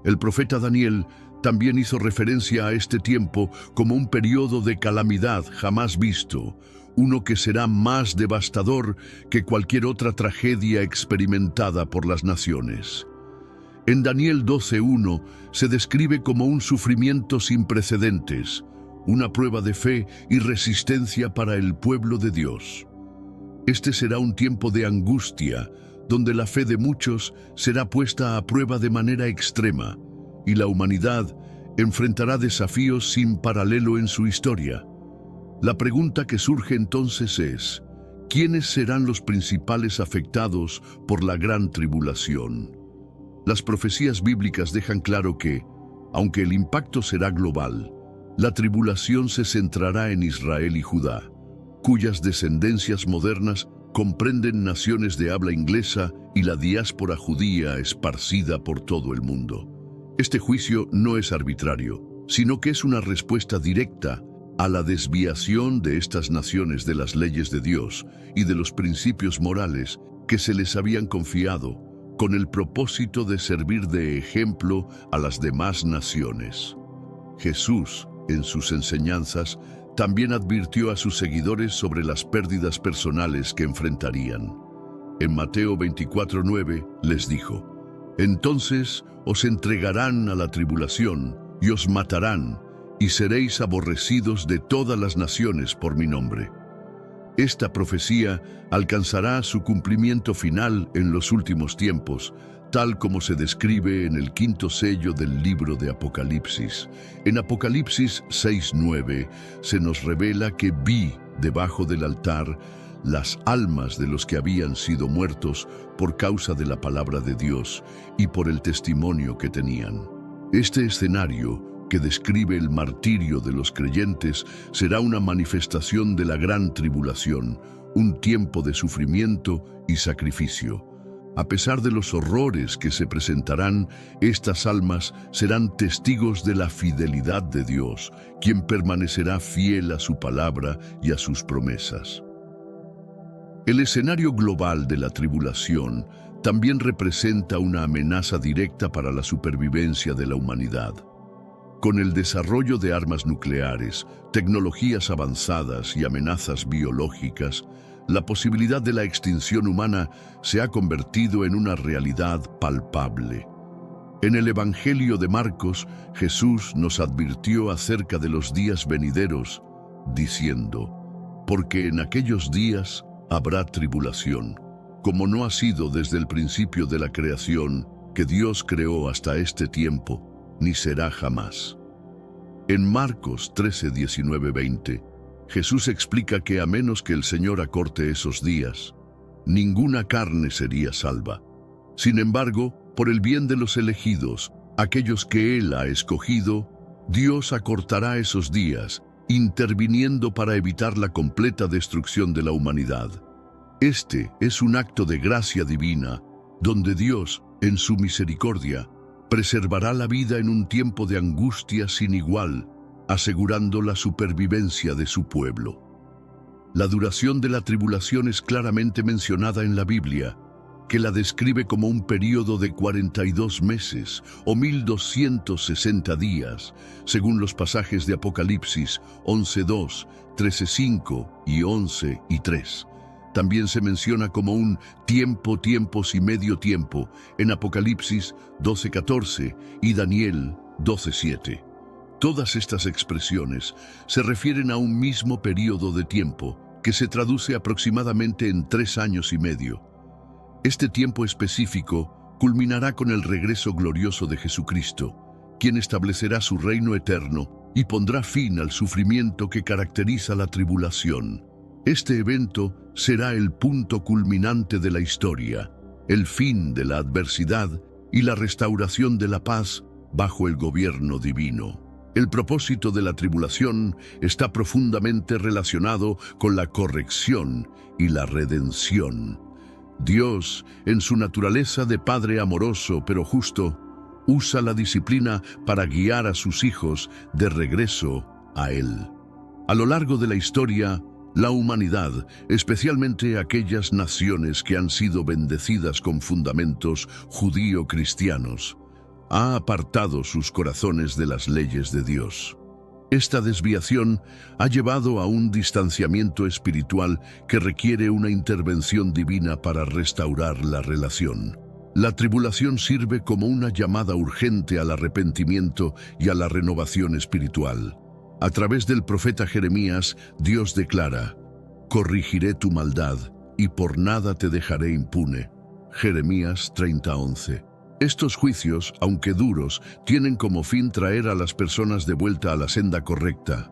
El profeta Daniel también hizo referencia a este tiempo como un periodo de calamidad jamás visto, uno que será más devastador que cualquier otra tragedia experimentada por las naciones. En Daniel 12:1 se describe como un sufrimiento sin precedentes, una prueba de fe y resistencia para el pueblo de Dios. Este será un tiempo de angustia, donde la fe de muchos será puesta a prueba de manera extrema, y la humanidad enfrentará desafíos sin paralelo en su historia. La pregunta que surge entonces es, ¿quiénes serán los principales afectados por la gran tribulación? Las profecías bíblicas dejan claro que, aunque el impacto será global, la tribulación se centrará en Israel y Judá, cuyas descendencias modernas comprenden naciones de habla inglesa y la diáspora judía esparcida por todo el mundo. Este juicio no es arbitrario, sino que es una respuesta directa a la desviación de estas naciones de las leyes de Dios y de los principios morales que se les habían confiado, con el propósito de servir de ejemplo a las demás naciones. Jesús, en sus enseñanzas, también advirtió a sus seguidores sobre las pérdidas personales que enfrentarían. En Mateo 24:9 les dijo, «Entonces os entregarán a la tribulación y os matarán, y seréis aborrecidos de todas las naciones por mi nombre». Esta profecía alcanzará su cumplimiento final en los últimos tiempos, tal como se describe en el 5º sello del libro de Apocalipsis. En Apocalipsis 6:9 se nos revela que vi debajo del altar las almas de los que habían sido muertos por causa de la palabra de Dios y por el testimonio que tenían. Este escenario, que describe el martirio de los creyentes, será una manifestación de la gran tribulación, un tiempo de sufrimiento y sacrificio. A pesar de los horrores que se presentarán, estas almas serán testigos de la fidelidad de Dios, quien permanecerá fiel a su palabra y a sus promesas. El escenario global de la tribulación también representa una amenaza directa para la supervivencia de la humanidad. Con el desarrollo de armas nucleares, tecnologías avanzadas y amenazas biológicas, la posibilidad de la extinción humana se ha convertido en una realidad palpable. En el Evangelio de Marcos, Jesús nos advirtió acerca de los días venideros, diciendo, «Porque en aquellos días habrá tribulación, como no ha sido desde el principio de la creación que Dios creó hasta este tiempo, ni será jamás». En Marcos 13, 19, 20, Jesús explica que a menos que el Señor acorte esos días, ninguna carne sería salva. Sin embargo, por el bien de los elegidos, aquellos que Él ha escogido, Dios acortará esos días, interviniendo para evitar la completa destrucción de la humanidad. Este es un acto de gracia divina, donde Dios, en su misericordia, preservará la vida en un tiempo de angustia sin igual, asegurando la supervivencia de su pueblo. La duración de la tribulación es claramente mencionada en la Biblia, que la describe como un período de 42 meses o 1260 días, según los pasajes de Apocalipsis 11:2, 13:5 y 11:3. También se menciona como un tiempo, tiempos y medio tiempo en Apocalipsis 12:14 y Daniel 12:7. Todas estas expresiones se refieren a un mismo período de tiempo que se traduce aproximadamente en 3 años y medio. Este tiempo específico culminará con el regreso glorioso de Jesucristo, quien establecerá su reino eterno y pondrá fin al sufrimiento que caracteriza la tribulación. Este evento será el punto culminante de la historia, el fin de la adversidad y la restauración de la paz bajo el gobierno divino. El propósito de la tribulación está profundamente relacionado con la corrección y la redención. Dios, en su naturaleza de Padre amoroso pero justo, usa la disciplina para guiar a sus hijos de regreso a Él. A lo largo de la historia, la humanidad, especialmente aquellas naciones que han sido bendecidas con fundamentos judío-cristianos, ha apartado sus corazones de las leyes de Dios. Esta desviación ha llevado a un distanciamiento espiritual que requiere una intervención divina para restaurar la relación. La tribulación sirve como una llamada urgente al arrepentimiento y a la renovación espiritual. A través del profeta Jeremías, Dios declara: «Corrigiré tu maldad y por nada te dejaré impune». Jeremías 30:11. Estos juicios, aunque duros, tienen como fin traer a las personas de vuelta a la senda correcta.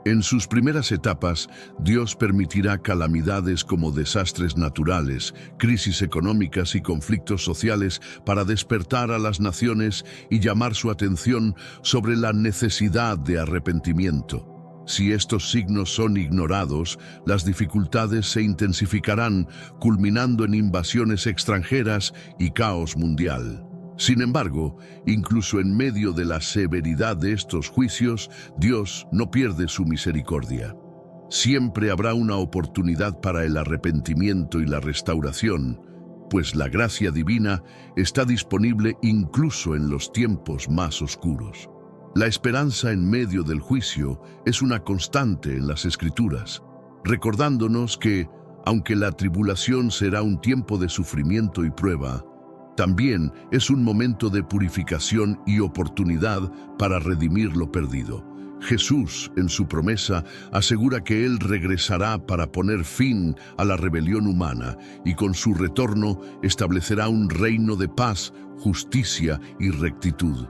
En sus primeras etapas, Dios permitirá calamidades como desastres naturales, crisis económicas y conflictos sociales para despertar a las naciones y llamar su atención sobre la necesidad de arrepentimiento. Si estos signos son ignorados, las dificultades se intensificarán, culminando en invasiones extranjeras y caos mundial. Sin embargo, incluso en medio de la severidad de estos juicios, Dios no pierde su misericordia. Siempre habrá una oportunidad para el arrepentimiento y la restauración, pues la gracia divina está disponible incluso en los tiempos más oscuros. La esperanza en medio del juicio es una constante en las Escrituras, recordándonos que, aunque la tribulación será un tiempo de sufrimiento y prueba, también es un momento de purificación y oportunidad para redimir lo perdido. Jesús, en su promesa, asegura que Él regresará para poner fin a la rebelión humana y con su retorno establecerá un reino de paz, justicia y rectitud.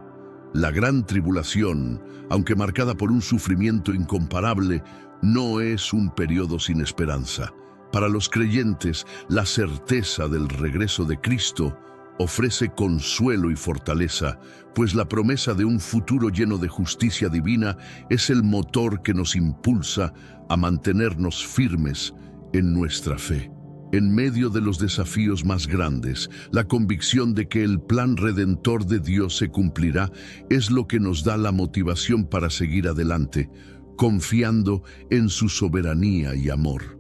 La gran tribulación, aunque marcada por un sufrimiento incomparable, no es un periodo sin esperanza. Para los creyentes, la certeza del regreso de Cristo ofrece consuelo y fortaleza, pues la promesa de un futuro lleno de justicia divina es el motor que nos impulsa a mantenernos firmes en nuestra fe. En medio de los desafíos más grandes, la convicción de que el plan redentor de Dios se cumplirá es lo que nos da la motivación para seguir adelante, confiando en su soberanía y amor.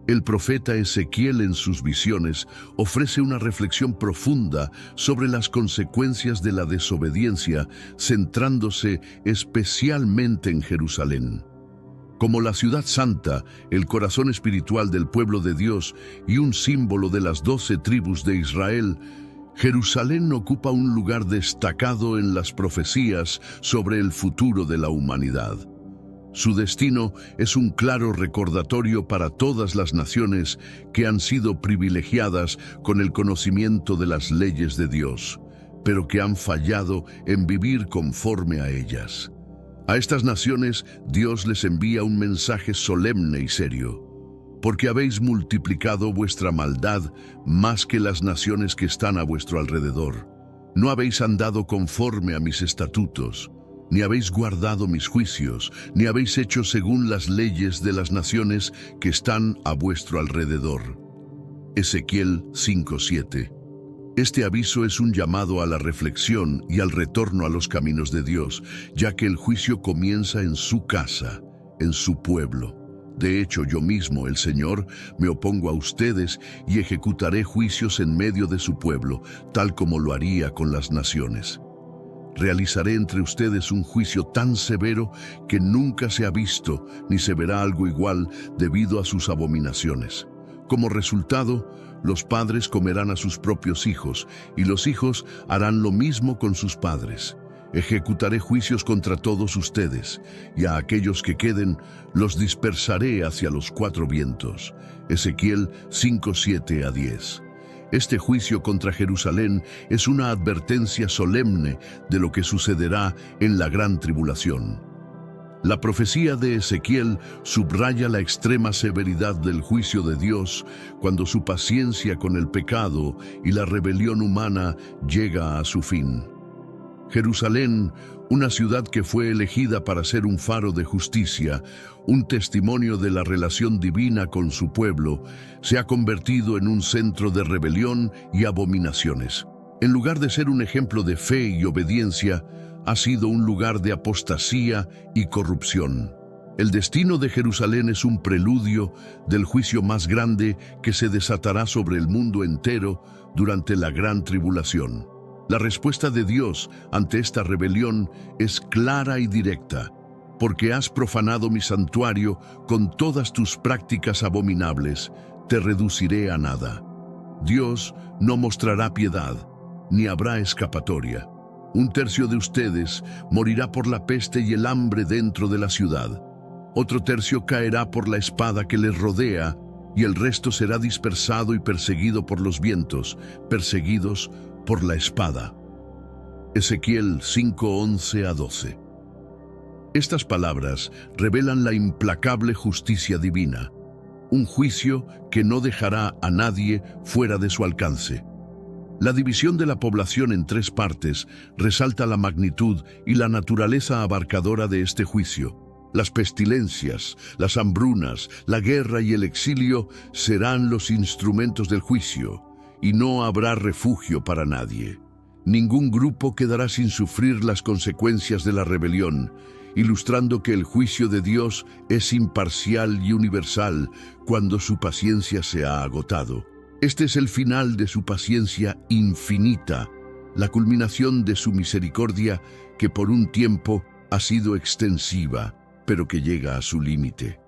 El profeta Ezequiel en sus visiones ofrece una reflexión profunda sobre las consecuencias de la desobediencia, centrándose especialmente en Jerusalén. Como la ciudad santa, el corazón espiritual del pueblo de Dios y un símbolo de las 12 tribus de Israel, Jerusalén ocupa un lugar destacado en las profecías sobre el futuro de la humanidad. Su destino es un claro recordatorio para todas las naciones que han sido privilegiadas con el conocimiento de las leyes de Dios, pero que han fallado en vivir conforme a ellas. A estas naciones Dios les envía un mensaje solemne y serio. Porque habéis multiplicado vuestra maldad más que las naciones que están a vuestro alrededor. No habéis andado conforme a mis estatutos, ni habéis guardado mis juicios, ni habéis hecho según las leyes de las naciones que están a vuestro alrededor. Ezequiel 5:7. Este aviso es un llamado a la reflexión y al retorno a los caminos de Dios, ya que el juicio comienza en su casa, en su pueblo. De hecho, yo mismo, el Señor, me opongo a ustedes y ejecutaré juicios en medio de su pueblo, tal como lo haría con las naciones. Realizaré entre ustedes un juicio tan severo que nunca se ha visto ni se verá algo igual debido a sus abominaciones. Como resultado, los padres comerán a sus propios hijos y los hijos harán lo mismo con sus padres. Ejecutaré juicios contra todos ustedes, y a aquellos que queden los dispersaré hacia los cuatro vientos. Ezequiel 5:7-10. Este juicio contra Jerusalén es una advertencia solemne de lo que sucederá en la gran tribulación. La profecía de Ezequiel subraya la extrema severidad del juicio de Dios cuando su paciencia con el pecado y la rebelión humana llega a su fin. Jerusalén, una ciudad que fue elegida para ser un faro de justicia, un testimonio de la relación divina con su pueblo, se ha convertido en un centro de rebelión y abominaciones. En lugar de ser un ejemplo de fe y obediencia, ha sido un lugar de apostasía y corrupción. El destino de Jerusalén es un preludio del juicio más grande que se desatará sobre el mundo entero durante la gran tribulación. La respuesta de Dios ante esta rebelión es clara y directa. Porque has profanado mi santuario con todas tus prácticas abominables, te reduciré a nada. Dios no mostrará piedad, ni habrá escapatoria. 1/3 de ustedes morirá por la peste y el hambre dentro de la ciudad. Otro tercio caerá por la espada que les rodea, y el resto será dispersado y perseguido por los vientos, perseguidos por la espada. Ezequiel 5:11-12. Estas palabras revelan la implacable justicia divina, un juicio que no dejará a nadie fuera de su alcance. La división de la población en 3 partes resalta la magnitud y la naturaleza abarcadora de este juicio. Las pestilencias, las hambrunas, la guerra y el exilio serán los instrumentos del juicio, y no habrá refugio para nadie. Ningún grupo quedará sin sufrir las consecuencias de la rebelión, ilustrando que el juicio de Dios es imparcial y universal cuando su paciencia se ha agotado. Este es el final de su paciencia infinita, la culminación de su misericordia que por un tiempo ha sido extensiva, pero que llega a su límite.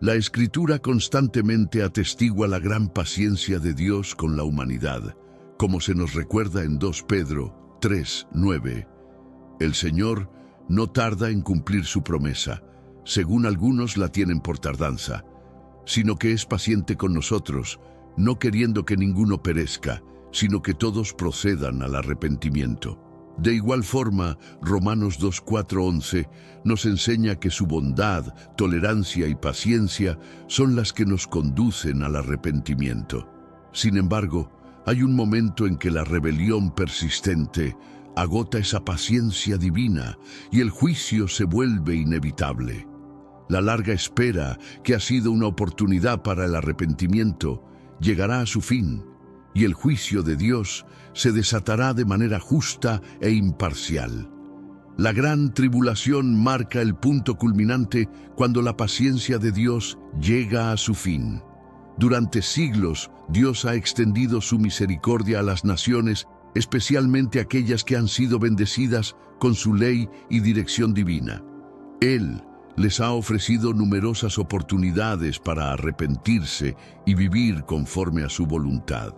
La Escritura constantemente atestigua la gran paciencia de Dios con la humanidad, como se nos recuerda en 2 Pedro 3:9. El Señor no tarda en cumplir su promesa, según algunos la tienen por tardanza, sino que es paciente con nosotros, no queriendo que ninguno perezca, sino que todos procedan al arrepentimiento. De igual forma, Romanos 2:4-11 nos enseña que su bondad, tolerancia y paciencia son las que nos conducen al arrepentimiento. Sin embargo, hay un momento en que la rebelión persistente agota esa paciencia divina y el juicio se vuelve inevitable. La larga espera, que ha sido una oportunidad para el arrepentimiento, llegará a su fin, y el juicio de Dios se desatará de manera justa e imparcial. La gran tribulación marca el punto culminante cuando la paciencia de Dios llega a su fin. Durante siglos, Dios ha extendido su misericordia a las naciones, especialmente aquellas que han sido bendecidas con su ley y dirección divina. Él les ha ofrecido numerosas oportunidades para arrepentirse y vivir conforme a su voluntad.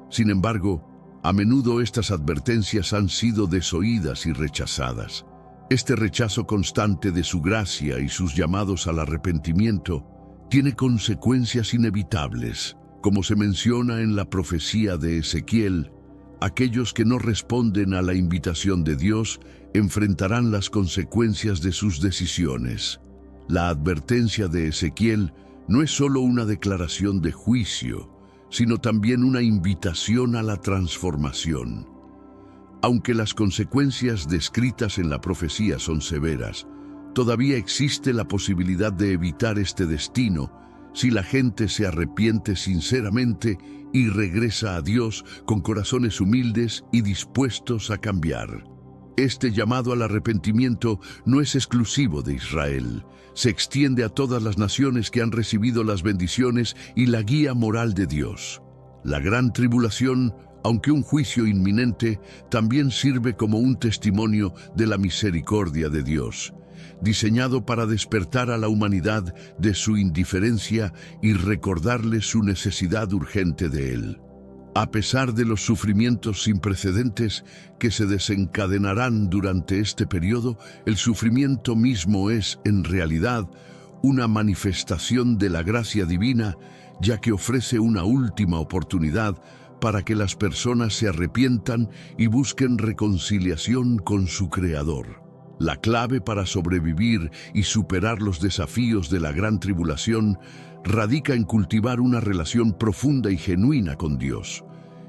Sin embargo, a menudo estas advertencias han sido desoídas y rechazadas. Este rechazo constante de su gracia y sus llamados al arrepentimiento tiene consecuencias inevitables. Como se menciona en la profecía de Ezequiel, aquellos que no responden a la invitación de Dios enfrentarán las consecuencias de sus decisiones. La advertencia de Ezequiel no es solo una declaración de juicio, sino también una invitación a la transformación. Aunque las consecuencias descritas en la profecía son severas, todavía existe la posibilidad de evitar este destino si la gente se arrepiente sinceramente y regresa a Dios con corazones humildes y dispuestos a cambiar. Este llamado al arrepentimiento no es exclusivo de Israel. Se extiende a todas las naciones que han recibido las bendiciones y la guía moral de Dios. La gran tribulación, aunque un juicio inminente, también sirve como un testimonio de la misericordia de Dios, diseñado para despertar a la humanidad de su indiferencia y recordarle su necesidad urgente de Él. A pesar de los sufrimientos sin precedentes que se desencadenarán durante este periodo, el sufrimiento mismo es, en realidad, una manifestación de la gracia divina, ya que ofrece una última oportunidad para que las personas se arrepientan y busquen reconciliación con su Creador. La clave para sobrevivir y superar los desafíos de la gran tribulación radica en cultivar una relación profunda y genuina con Dios.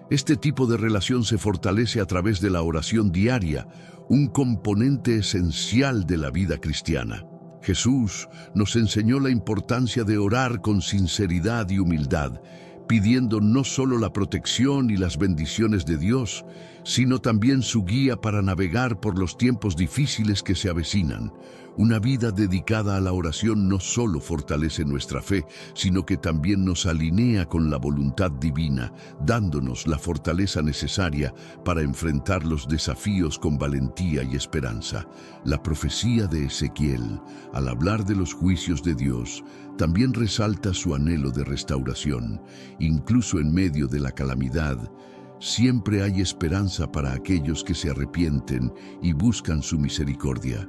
Este tipo de relación se fortalece a través de la oración diaria, un componente esencial de la vida cristiana. Jesús nos enseñó la importancia de orar con sinceridad y humildad, pidiendo no solo la protección y las bendiciones de Dios, sino también su guía para navegar por los tiempos difíciles que se avecinan. Una vida dedicada a la oración no solo fortalece nuestra fe, sino que también nos alinea con la voluntad divina, dándonos la fortaleza necesaria para enfrentar los desafíos con valentía y esperanza. La profecía de Ezequiel, al hablar de los juicios de Dios, también resalta su anhelo de restauración. Incluso en medio de la calamidad, siempre hay esperanza para aquellos que se arrepienten y buscan su misericordia.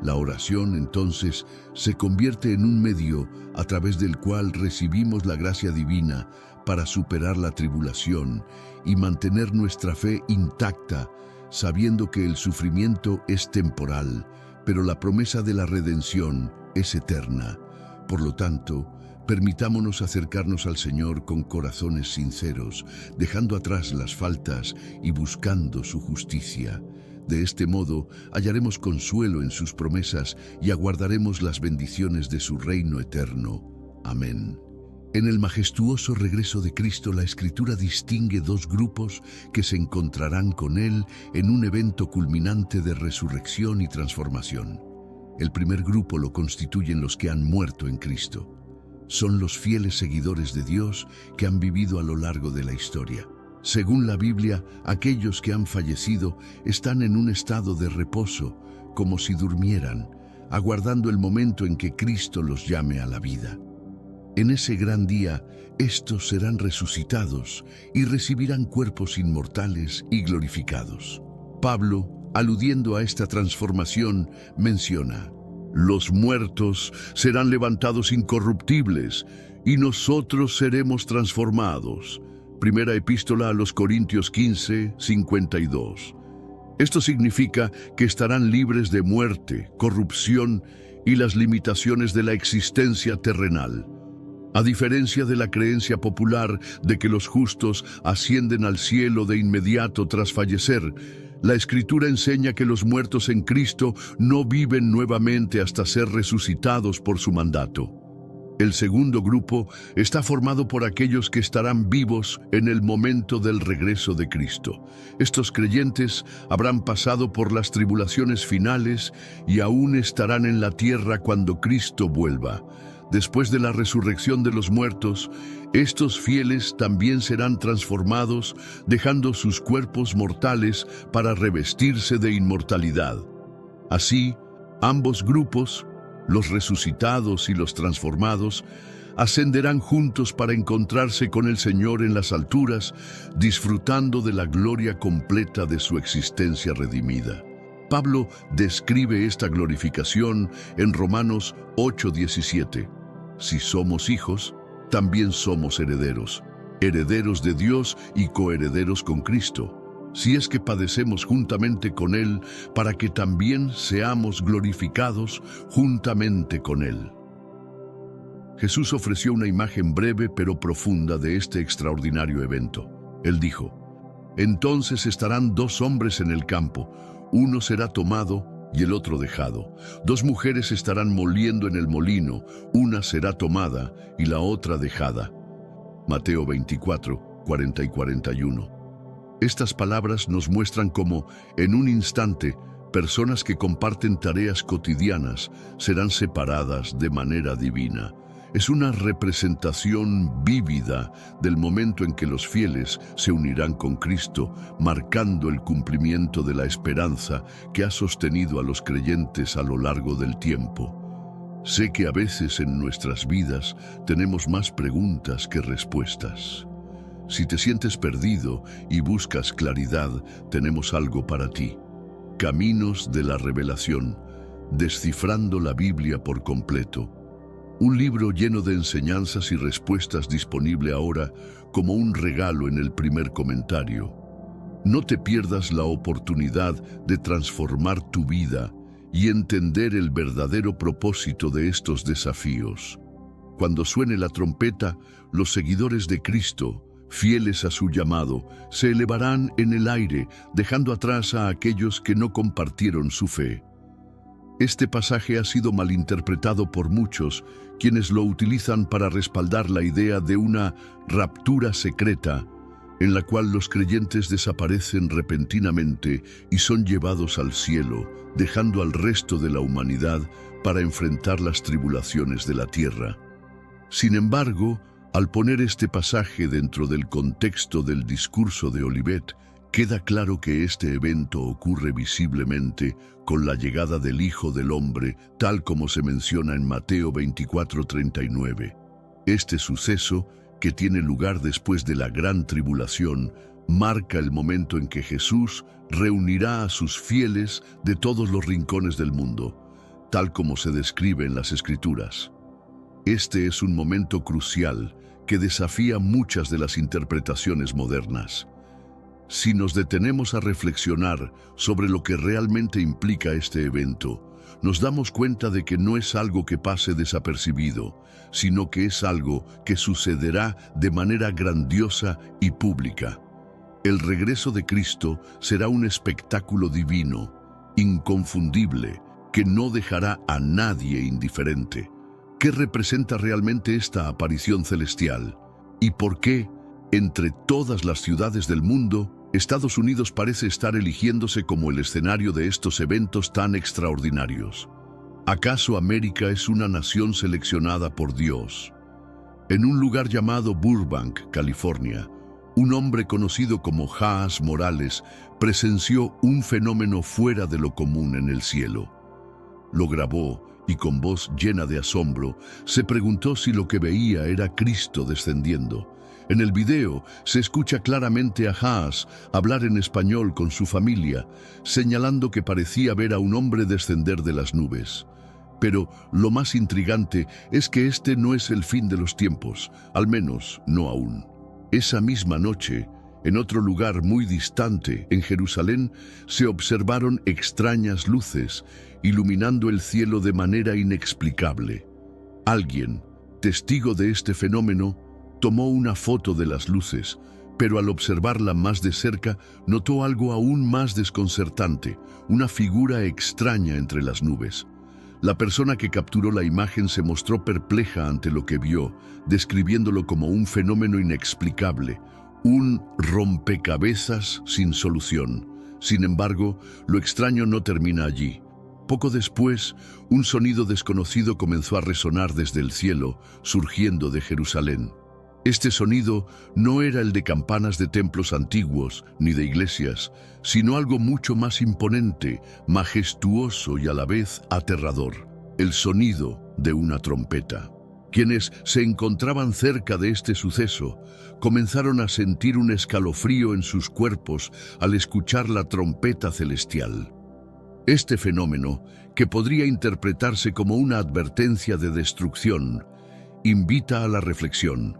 La oración, entonces, se convierte en un medio a través del cual recibimos la gracia divina para superar la tribulación y mantener nuestra fe intacta, sabiendo que el sufrimiento es temporal, pero la promesa de la redención es eterna. Por lo tanto, permitámonos acercarnos al Señor con corazones sinceros, dejando atrás las faltas y buscando su justicia. De este modo, hallaremos consuelo en sus promesas y aguardaremos las bendiciones de su reino eterno. Amén. En el majestuoso regreso de Cristo, la Escritura distingue dos grupos que se encontrarán con Él en un evento culminante de resurrección y transformación. El primer grupo lo constituyen los que han muerto en Cristo. Son los fieles seguidores de Dios que han vivido a lo largo de la historia. Según la Biblia, aquellos que han fallecido están en un estado de reposo, como si durmieran, aguardando el momento en que Cristo los llame a la vida. En ese gran día, estos serán resucitados y recibirán cuerpos inmortales y glorificados. Pablo, aludiendo a esta transformación, menciona: los muertos serán levantados incorruptibles y nosotros seremos transformados. Primera Epístola a los Corintios 15, 52. Esto significa que estarán libres de muerte, corrupción y las limitaciones de la existencia terrenal. A diferencia de la creencia popular de que los justos ascienden al cielo de inmediato tras fallecer, la Escritura enseña que los muertos en Cristo no viven nuevamente hasta ser resucitados por su mandato. El segundo grupo está formado por aquellos que estarán vivos en el momento del regreso de Cristo. Estos creyentes habrán pasado por las tribulaciones finales y aún estarán en la tierra cuando Cristo vuelva. Después de la resurrección de los muertos, estos fieles también serán transformados, dejando sus cuerpos mortales para revestirse de inmortalidad. Así, ambos grupos, los resucitados y los transformados, ascenderán juntos para encontrarse con el Señor en las alturas, disfrutando de la gloria completa de su existencia redimida. Pablo describe esta glorificación en Romanos 8:17. Si somos hijos, también somos herederos, herederos de Dios y coherederos con Cristo, si es que padecemos juntamente con Él, para que también seamos glorificados juntamente con Él. Jesús ofreció una imagen breve pero profunda de este extraordinario evento. Él dijo: entonces estarán dos hombres en el campo, uno será tomado y el otro dejado. Dos mujeres estarán moliendo en el molino, una será tomada y la otra dejada. Mateo 24, 40 y 41. Estas palabras nos muestran cómo, en un instante, personas que comparten tareas cotidianas serán separadas de manera divina. Es una representación vívida del momento en que los fieles se unirán con Cristo, marcando el cumplimiento de la esperanza que ha sostenido a los creyentes a lo largo del tiempo. Sé que a veces en nuestras vidas tenemos más preguntas que respuestas. Si te sientes perdido y buscas claridad, tenemos algo para ti. Caminos de la Revelación, descifrando la Biblia por completo. Un libro lleno de enseñanzas y respuestas disponible ahora como un regalo en el primer comentario. No te pierdas la oportunidad de transformar tu vida y entender el verdadero propósito de estos desafíos. Cuando suene la trompeta, los seguidores de Cristo, fieles a su llamado, se elevarán en el aire, dejando atrás a aquellos que no compartieron su fe. Este pasaje ha sido malinterpretado por muchos, quienes lo utilizan para respaldar la idea de una raptura secreta, en la cual los creyentes desaparecen repentinamente y son llevados al cielo, dejando al resto de la humanidad para enfrentar las tribulaciones de la tierra. Sin embargo, al poner este pasaje dentro del contexto del discurso de Olivet, queda claro que este evento ocurre visiblemente con la llegada del Hijo del Hombre, tal como se menciona en Mateo 24:39. Este suceso, que tiene lugar después de la gran tribulación, marca el momento en que Jesús reunirá a sus fieles de todos los rincones del mundo, tal como se describe en las Escrituras. Este es un momento crucial que desafía muchas de las interpretaciones modernas. Si nos detenemos a reflexionar sobre lo que realmente implica este evento, nos damos cuenta de que no es algo que pase desapercibido, sino que es algo que sucederá de manera grandiosa y pública. El regreso de Cristo será un espectáculo divino, inconfundible, que no dejará a nadie indiferente. ¿Qué representa realmente esta aparición celestial? ¿Y por qué, entre todas las ciudades del mundo, Estados Unidos parece estar eligiéndose como el escenario de estos eventos tan extraordinarios? ¿Acaso América es una nación seleccionada por Dios? En un lugar llamado Burbank, California, un hombre conocido como Haas Morales presenció un fenómeno fuera de lo común en el cielo. Lo grabó y con voz llena de asombro se preguntó si lo que veía era Cristo descendiendo. En el video se escucha claramente a Haas hablar en español con su familia, señalando que parecía ver a un hombre descender de las nubes. Pero lo más intrigante es que este no es el fin de los tiempos, al menos no aún. Esa misma noche, en otro lugar muy distante, en Jerusalén, se observaron extrañas luces, iluminando el cielo de manera inexplicable. Alguien, testigo de este fenómeno, tomó una foto de las luces, pero al observarla más de cerca, notó algo aún más desconcertante, una figura extraña entre las nubes. La persona que capturó la imagen se mostró perpleja ante lo que vio, describiéndolo como un fenómeno inexplicable, un rompecabezas sin solución. Sin embargo, lo extraño no termina allí. Poco después, un sonido desconocido comenzó a resonar desde el cielo, surgiendo de Jerusalén. Este sonido no era el de campanas de templos antiguos ni de iglesias, sino algo mucho más imponente, majestuoso y a la vez aterrador: el sonido de una trompeta. Quienes se encontraban cerca de este suceso comenzaron a sentir un escalofrío en sus cuerpos al escuchar la trompeta celestial. Este fenómeno, que podría interpretarse como una advertencia de destrucción, invita a la reflexión.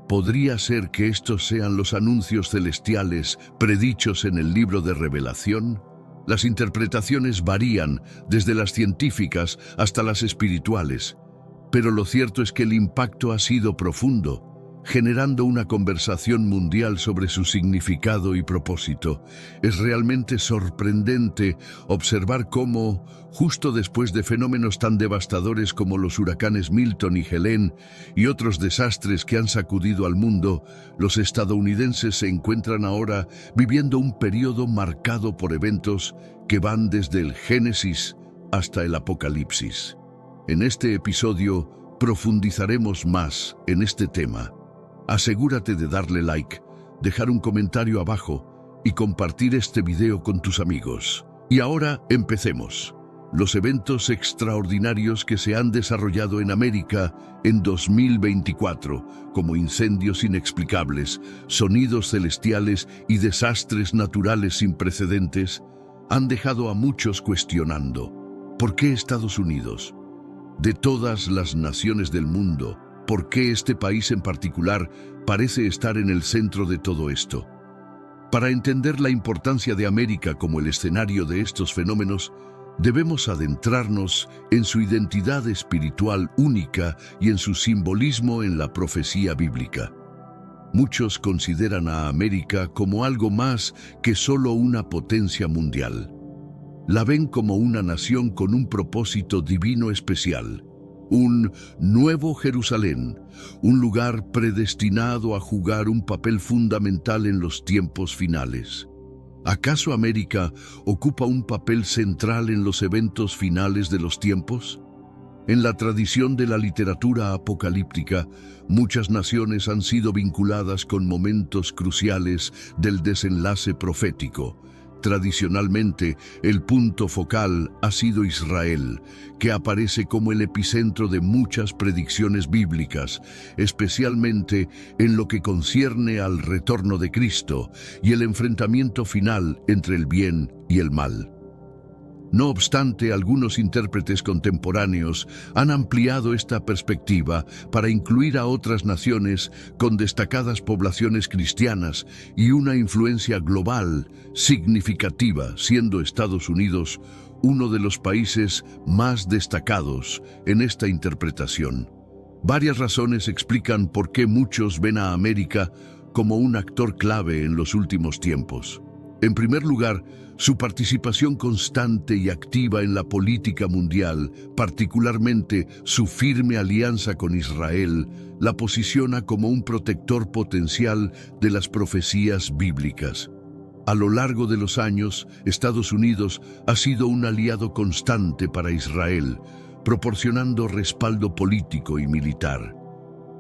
¿Podría ser que estos sean los anuncios celestiales predichos en el libro de Revelación? Las interpretaciones varían desde las científicas hasta las espirituales, pero lo cierto es que el impacto ha sido profundo. generando una conversación mundial sobre su significado y propósito. Es realmente sorprendente observar cómo, justo después de fenómenos tan devastadores como los huracanes Milton y Helene y otros desastres que han sacudido al mundo, los estadounidenses se encuentran ahora viviendo un periodo marcado por eventos que van desde el Génesis hasta el Apocalipsis. En este episodio profundizaremos más en este tema. Asegúrate de darle like, dejar un comentario abajo y compartir este video con tus amigos. Y ahora empecemos. Los eventos extraordinarios que se han desarrollado en América en 2024, como incendios inexplicables, sonidos celestiales y desastres naturales sin precedentes, han dejado a muchos cuestionando: ¿por qué Estados Unidos? De todas las naciones del mundo, ¿por qué este país en particular parece estar en el centro de todo esto? Para entender la importancia de América como el escenario de estos fenómenos, debemos adentrarnos en su identidad espiritual única y en su simbolismo en la profecía bíblica. Muchos consideran a América como algo más que solo una potencia mundial. La ven como una nación con un propósito divino especial, un nuevo Jerusalén, un lugar predestinado a jugar un papel fundamental en los tiempos finales. ¿Acaso América ocupa un papel central en los eventos finales de los tiempos? En la tradición de la literatura apocalíptica, muchas naciones han sido vinculadas con momentos cruciales del desenlace profético. Tradicionalmente, el punto focal ha sido Israel, que aparece como el epicentro de muchas predicciones bíblicas, especialmente en lo que concierne al retorno de Cristo y el enfrentamiento final entre el bien y el mal. No obstante, algunos intérpretes contemporáneos han ampliado esta perspectiva para incluir a otras naciones con destacadas poblaciones cristianas y una influencia global significativa, siendo Estados Unidos uno de los países más destacados en esta interpretación. Varias razones explican por qué muchos ven a América como un actor clave en los últimos tiempos. En primer lugar, su participación constante y activa en la política mundial, particularmente su firme alianza con Israel, la posiciona como un protector potencial de las profecías bíblicas. A lo largo de los años, Estados Unidos ha sido un aliado constante para Israel, proporcionando respaldo político y militar.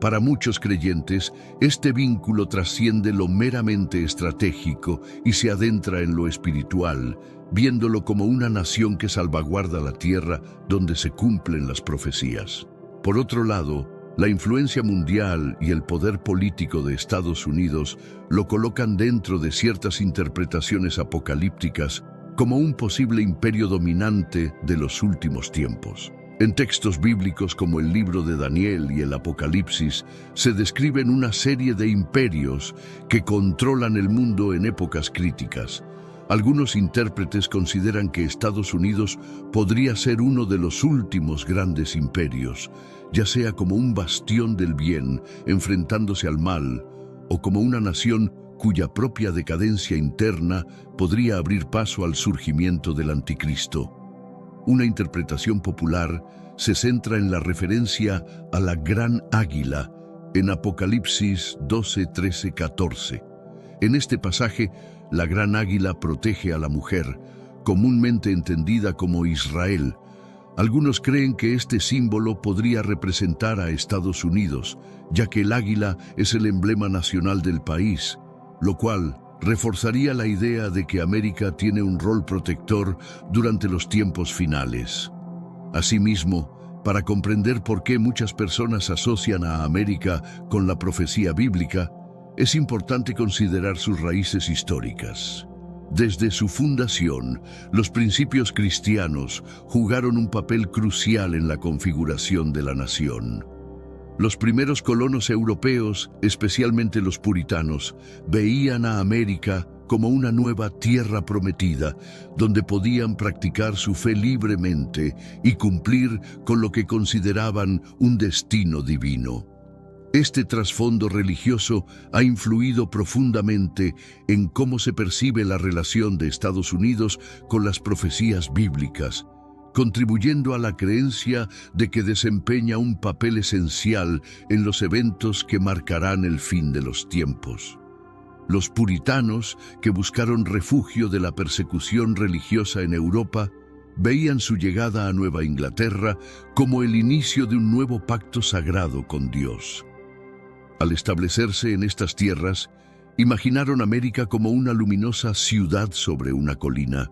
Para muchos creyentes, este vínculo trasciende lo meramente estratégico y se adentra en lo espiritual, viéndolo como una nación que salvaguarda la tierra donde se cumplen las profecías. Por otro lado, la influencia mundial y el poder político de Estados Unidos lo colocan dentro de ciertas interpretaciones apocalípticas como un posible imperio dominante de los últimos tiempos. En textos bíblicos como el libro de Daniel y el Apocalipsis se describen una serie de imperios que controlan el mundo en épocas críticas. Algunos intérpretes consideran que Estados Unidos podría ser uno de los últimos grandes imperios, ya sea como un bastión del bien enfrentándose al mal, o como una nación cuya propia decadencia interna podría abrir paso al surgimiento del anticristo. Una interpretación popular se centra en la referencia a la gran águila en Apocalipsis 12, 13, 14. En este pasaje, la gran águila protege a la mujer, comúnmente entendida como Israel. Algunos creen que este símbolo podría representar a Estados Unidos, ya que el águila es el emblema nacional del país, lo cual reforzaría la idea de que América tiene un rol protector durante los tiempos finales. Asimismo, para comprender por qué muchas personas asocian a América con la profecía bíblica, es importante considerar sus raíces históricas. Desde su fundación, los principios cristianos jugaron un papel crucial en la configuración de la nación. Los primeros colonos europeos, especialmente los puritanos, veían a América como una nueva tierra prometida, donde podían practicar su fe libremente y cumplir con lo que consideraban un destino divino. Este trasfondo religioso ha influido profundamente en cómo se percibe la relación de Estados Unidos con las profecías bíblicas, contribuyendo a la creencia de que desempeña un papel esencial en los eventos que marcarán el fin de los tiempos. Los puritanos, que buscaron refugio de la persecución religiosa en Europa, veían su llegada a Nueva Inglaterra como el inicio de un nuevo pacto sagrado con Dios. Al establecerse en estas tierras, imaginaron América como una luminosa ciudad sobre una colina,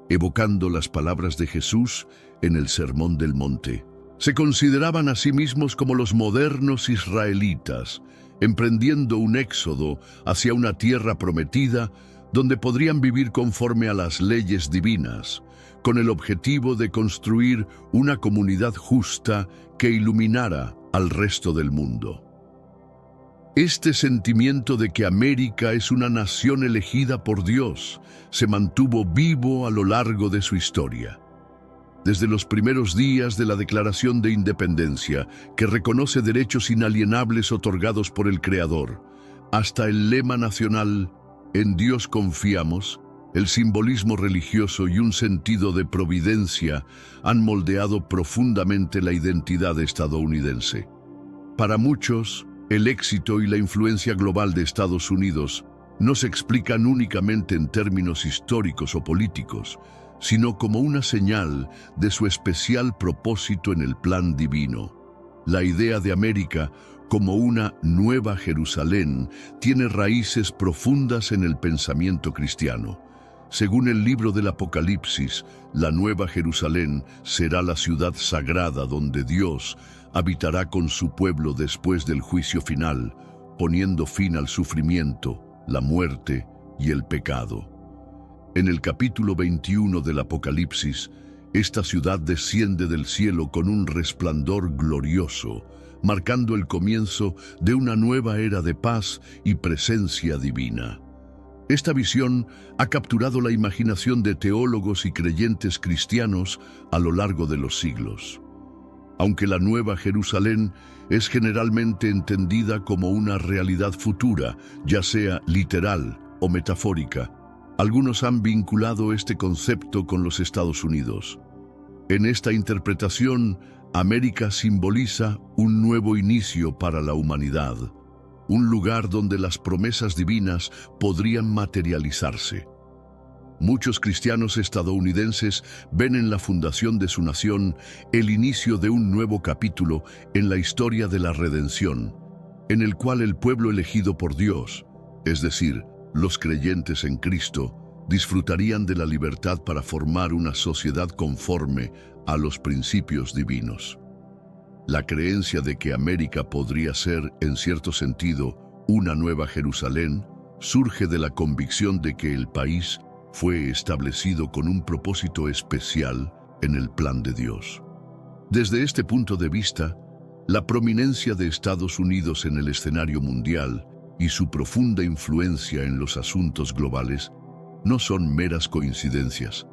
evocando las palabras de Jesús en el Sermón del Monte. Se consideraban a sí mismos como los modernos israelitas, emprendiendo un éxodo hacia una tierra prometida donde podrían vivir conforme a las leyes divinas, con el objetivo de construir una comunidad justa que iluminara al resto del mundo. Este sentimiento de que América es una nación elegida por Dios se mantuvo vivo a lo largo de su historia. Desde los primeros días de la Declaración de Independencia, que reconoce derechos inalienables otorgados por el Creador, hasta el lema nacional "En Dios confiamos", el simbolismo religioso y un sentido de providencia han moldeado profundamente la identidad estadounidense. Para muchos, el éxito y la influencia global de Estados Unidos no se explican únicamente en términos históricos o políticos, sino como una señal de su especial propósito en el plan divino. La idea de América como una Nueva Jerusalén tiene raíces profundas en el pensamiento cristiano. Según el libro del Apocalipsis, la Nueva Jerusalén será la ciudad sagrada donde Dios habitará con su pueblo después del juicio final, poniendo fin al sufrimiento, la muerte y el pecado. En el capítulo 21 del Apocalipsis, esta ciudad desciende del cielo con un resplandor glorioso, marcando el comienzo de una nueva era de paz y presencia divina. Esta visión ha capturado la imaginación de teólogos y creyentes cristianos a lo largo de los siglos. Aunque la Nueva Jerusalén es generalmente entendida como una realidad futura, ya sea literal o metafórica, algunos han vinculado este concepto con los Estados Unidos. En esta interpretación, América simboliza un nuevo inicio para la humanidad, un lugar donde las promesas divinas podrían materializarse. Muchos cristianos estadounidenses ven en la fundación de su nación el inicio de un nuevo capítulo en la historia de la redención, en el cual el pueblo elegido por Dios, es decir, los creyentes en Cristo, disfrutarían de la libertad para formar una sociedad conforme a los principios divinos. La creencia de que América podría ser, en cierto sentido, una Nueva Jerusalén, surge de la convicción de que el país fue establecido con un propósito especial en el plan de Dios. Desde este punto de vista, la prominencia de Estados Unidos en el escenario mundial y su profunda influencia en los asuntos globales no son meras coincidencias,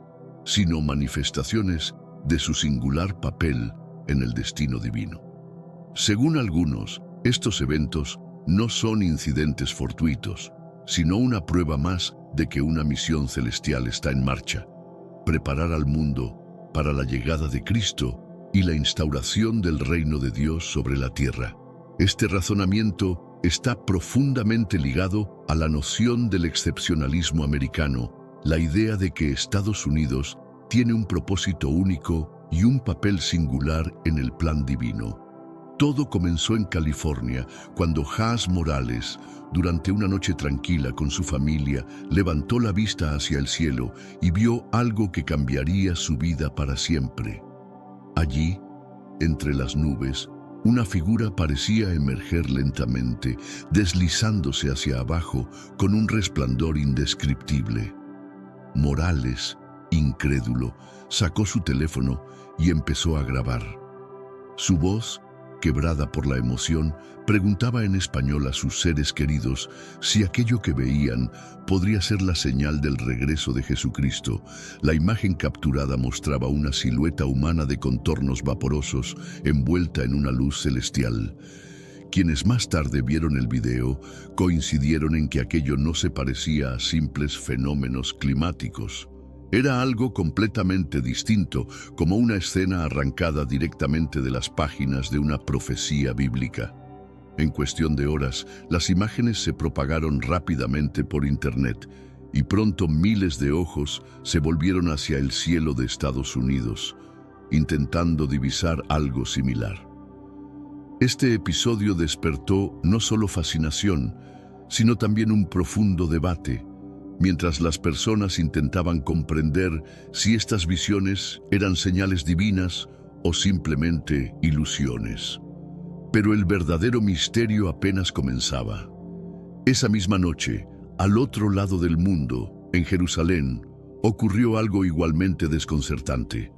sino manifestaciones de su singular papel en el destino divino. Según algunos, estos eventos no son incidentes fortuitos, sino una prueba más de que una misión celestial está en marcha: preparar al mundo para la llegada de Cristo y la instauración del reino de Dios sobre la tierra. Este razonamiento está profundamente ligado a la noción del excepcionalismo americano, la idea de que Estados Unidos tiene un propósito único y un papel singular en el plan divino. Todo comenzó en California, cuando Haas Morales, durante una noche tranquila con su familia, levantó la vista hacia el cielo y vio algo que cambiaría su vida para siempre. Allí, entre las nubes, una figura parecía emerger lentamente, deslizándose hacia abajo con un resplandor indescriptible. Morales, incrédulo, sacó su teléfono y empezó a grabar. Su voz, quebrada por la emoción, preguntaba en español a sus seres queridos si aquello que veían podría ser la señal del regreso de Jesucristo. La imagen capturada mostraba una silueta humana de contornos vaporosos envuelta en una luz celestial. Quienes más tarde vieron el video coincidieron en que aquello no se parecía a simples fenómenos climáticos. Era algo completamente distinto, como una escena arrancada directamente de las páginas de una profecía bíblica. En cuestión de horas, las imágenes se propagaron rápidamente por Internet y pronto miles de ojos se volvieron hacia el cielo de Estados Unidos, intentando divisar algo similar. Este episodio despertó no solo fascinación, sino también un profundo debate, mientras las personas intentaban comprender si estas visiones eran señales divinas o simplemente ilusiones. Pero el verdadero misterio apenas comenzaba. Esa misma noche, al otro lado del mundo, en Jerusalén, ocurrió algo igualmente desconcertante.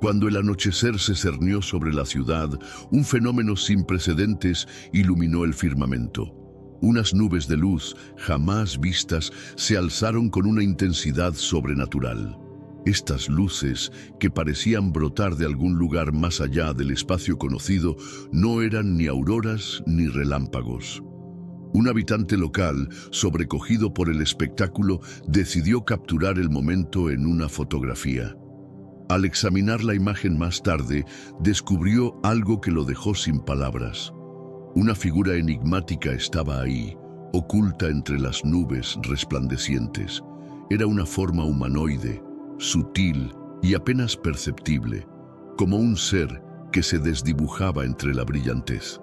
Cuando el anochecer se cernió sobre la ciudad, un fenómeno sin precedentes iluminó el firmamento. Unas nubes de luz jamás vistas se alzaron con una intensidad sobrenatural. Estas luces, que parecían brotar de algún lugar más allá del espacio conocido, no eran ni auroras ni relámpagos. Un habitante local, sobrecogido por el espectáculo, decidió capturar el momento en una fotografía. Al examinar la imagen más tarde, descubrió algo que lo dejó sin palabras. Una figura enigmática estaba ahí, oculta entre las nubes resplandecientes. Era una forma humanoide, sutil y apenas perceptible, como un ser que se desdibujaba entre la brillantez.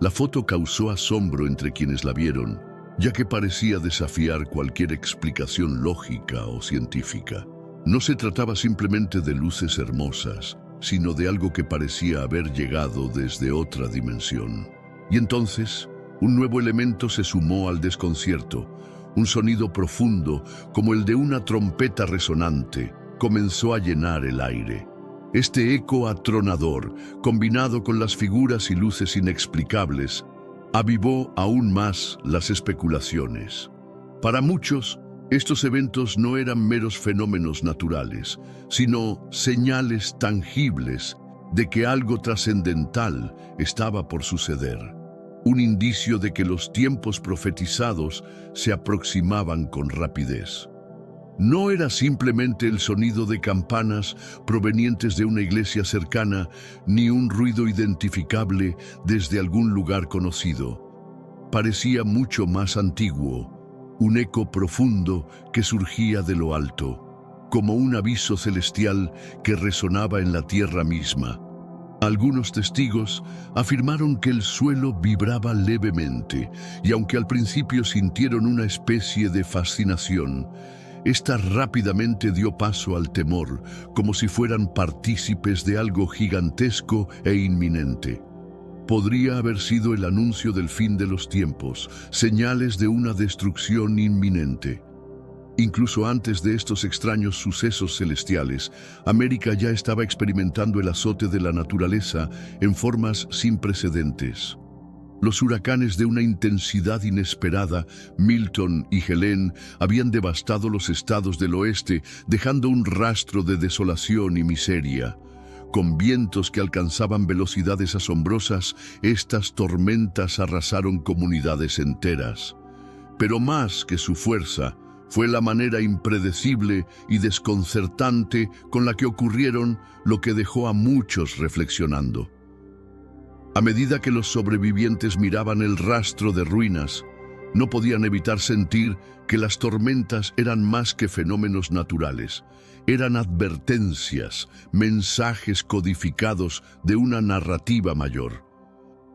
La foto causó asombro entre quienes la vieron, ya que parecía desafiar cualquier explicación lógica o científica. No se trataba simplemente de luces hermosas, sino de algo que parecía haber llegado desde otra dimensión. Y entonces, un nuevo elemento se sumó al desconcierto. Un sonido profundo, como el de una trompeta resonante, comenzó a llenar el aire. Este eco atronador, combinado con las figuras y luces inexplicables, avivó aún más las especulaciones. Para muchos, estos eventos no eran meros fenómenos naturales, sino señales tangibles de que algo trascendental estaba por suceder. Un indicio de que los tiempos profetizados se aproximaban con rapidez. No era simplemente el sonido de campanas provenientes de una iglesia cercana, ni un ruido identificable desde algún lugar conocido. Parecía mucho más antiguo, un eco profundo que surgía de lo alto, como un aviso celestial que resonaba en la tierra misma. Algunos testigos afirmaron que el suelo vibraba levemente, y aunque al principio sintieron una especie de fascinación, esta rápidamente dio paso al temor, como si fueran partícipes de algo gigantesco e inminente. Podría haber sido el anuncio del fin de los tiempos, señales de una destrucción inminente. Incluso antes de estos extraños sucesos celestiales, América ya estaba experimentando el azote de la naturaleza en formas sin precedentes. Los huracanes de una intensidad inesperada, Milton y Helene, habían devastado los estados del oeste, dejando un rastro de desolación y miseria. Con vientos que alcanzaban velocidades asombrosas, estas tormentas arrasaron comunidades enteras. Pero más que su fuerza, fue la manera impredecible y desconcertante con la que ocurrieron lo que dejó a muchos reflexionando. A medida que los sobrevivientes miraban el rastro de ruinas, no podían evitar sentir que las tormentas eran más que fenómenos naturales. Eran advertencias, mensajes codificados de una narrativa mayor.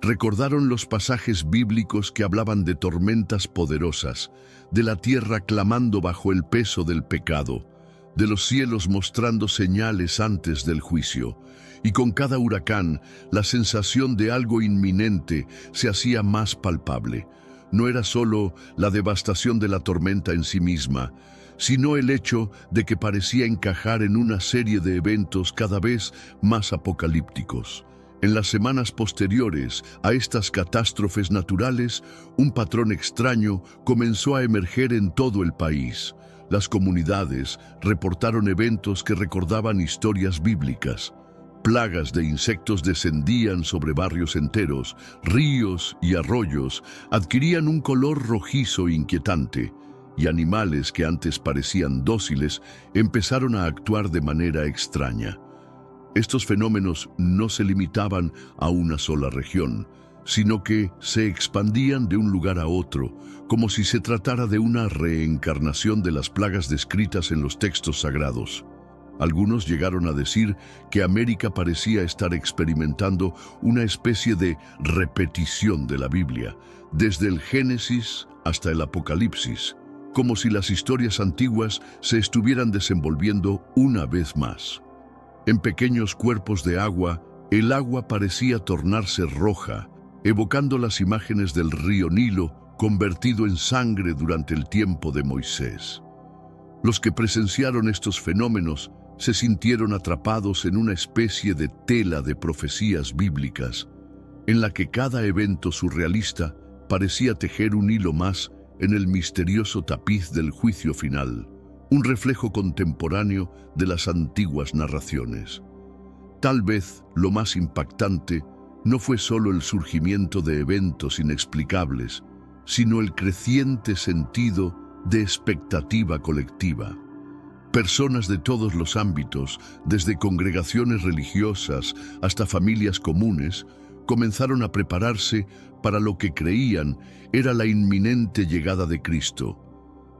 Recordaron los pasajes bíblicos que hablaban de tormentas poderosas, de la tierra clamando bajo el peso del pecado, de los cielos mostrando señales antes del juicio. Y con cada huracán, la sensación de algo inminente se hacía más palpable. No era solo la devastación de la tormenta en sí misma, sino el hecho de que parecía encajar en una serie de eventos cada vez más apocalípticos. En las semanas posteriores a estas catástrofes naturales, un patrón extraño comenzó a emerger en todo el país. Las comunidades reportaron eventos que recordaban historias bíblicas. Plagas de insectos descendían sobre barrios enteros, ríos y arroyos adquirían un color rojizo inquietante, y animales que antes parecían dóciles empezaron a actuar de manera extraña. Estos fenómenos no se limitaban a una sola región, sino que se expandían de un lugar a otro, como si se tratara de una reencarnación de las plagas descritas en los textos sagrados. Algunos llegaron a decir que América parecía estar experimentando una especie de repetición de la Biblia, desde el Génesis hasta el Apocalipsis, como si las historias antiguas se estuvieran desenvolviendo una vez más. En pequeños cuerpos de agua, el agua parecía tornarse roja, evocando las imágenes del río Nilo convertido en sangre durante el tiempo de Moisés. Los que presenciaron estos fenómenos se sintieron atrapados en una especie de tela de profecías bíblicas, en la que cada evento surrealista parecía tejer un hilo más en el misterioso tapiz del juicio final, un reflejo contemporáneo de las antiguas narraciones. Tal vez lo más impactante no fue solo el surgimiento de eventos inexplicables, sino el creciente sentido de expectativa colectiva. Personas de todos los ámbitos, desde congregaciones religiosas hasta familias comunes, comenzaron a prepararse para lo que creían era la inminente llegada de Cristo.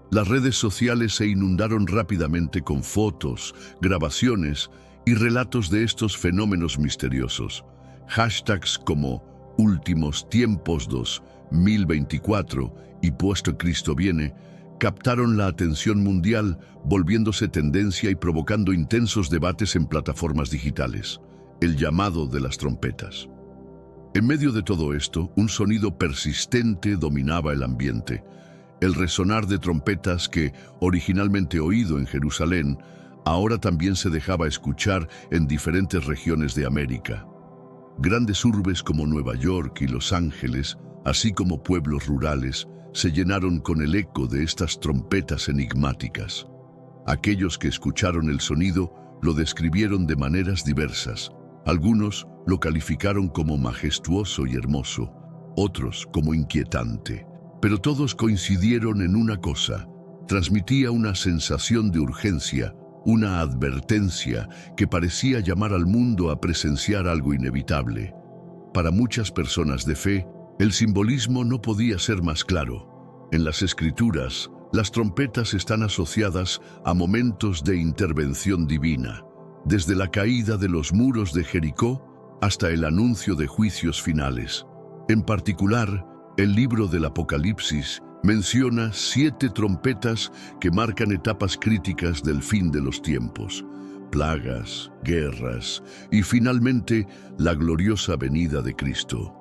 Las redes sociales se inundaron rápidamente con fotos, grabaciones y relatos de estos fenómenos misteriosos. Hashtags como Últimos Tiempos 2024 y Puesto Cristo Viene captaron la atención mundial, volviéndose tendencia y provocando intensos debates en plataformas digitales. El llamado de las trompetas. En medio de todo esto, un sonido persistente dominaba el ambiente. El resonar de trompetas que, originalmente oído en Jerusalén, ahora también se dejaba escuchar en diferentes regiones de América. Grandes urbes como Nueva York y Los Ángeles, así como pueblos rurales, se llenaron con el eco de estas trompetas enigmáticas. Aquellos que escucharon el sonido lo describieron de maneras diversas. Algunos lo calificaron como majestuoso y hermoso, otros como inquietante. Pero todos coincidieron en una cosa: transmitía una sensación de urgencia, una advertencia que parecía llamar al mundo a presenciar algo inevitable. Para muchas personas de fe, el simbolismo no podía ser más claro. En las Escrituras, las trompetas están asociadas a momentos de intervención divina, desde la caída de los muros de Jericó hasta el anuncio de juicios finales. En particular, el libro del Apocalipsis menciona 7 trompetas que marcan etapas críticas del fin de los tiempos: plagas, guerras y finalmente la gloriosa venida de Cristo.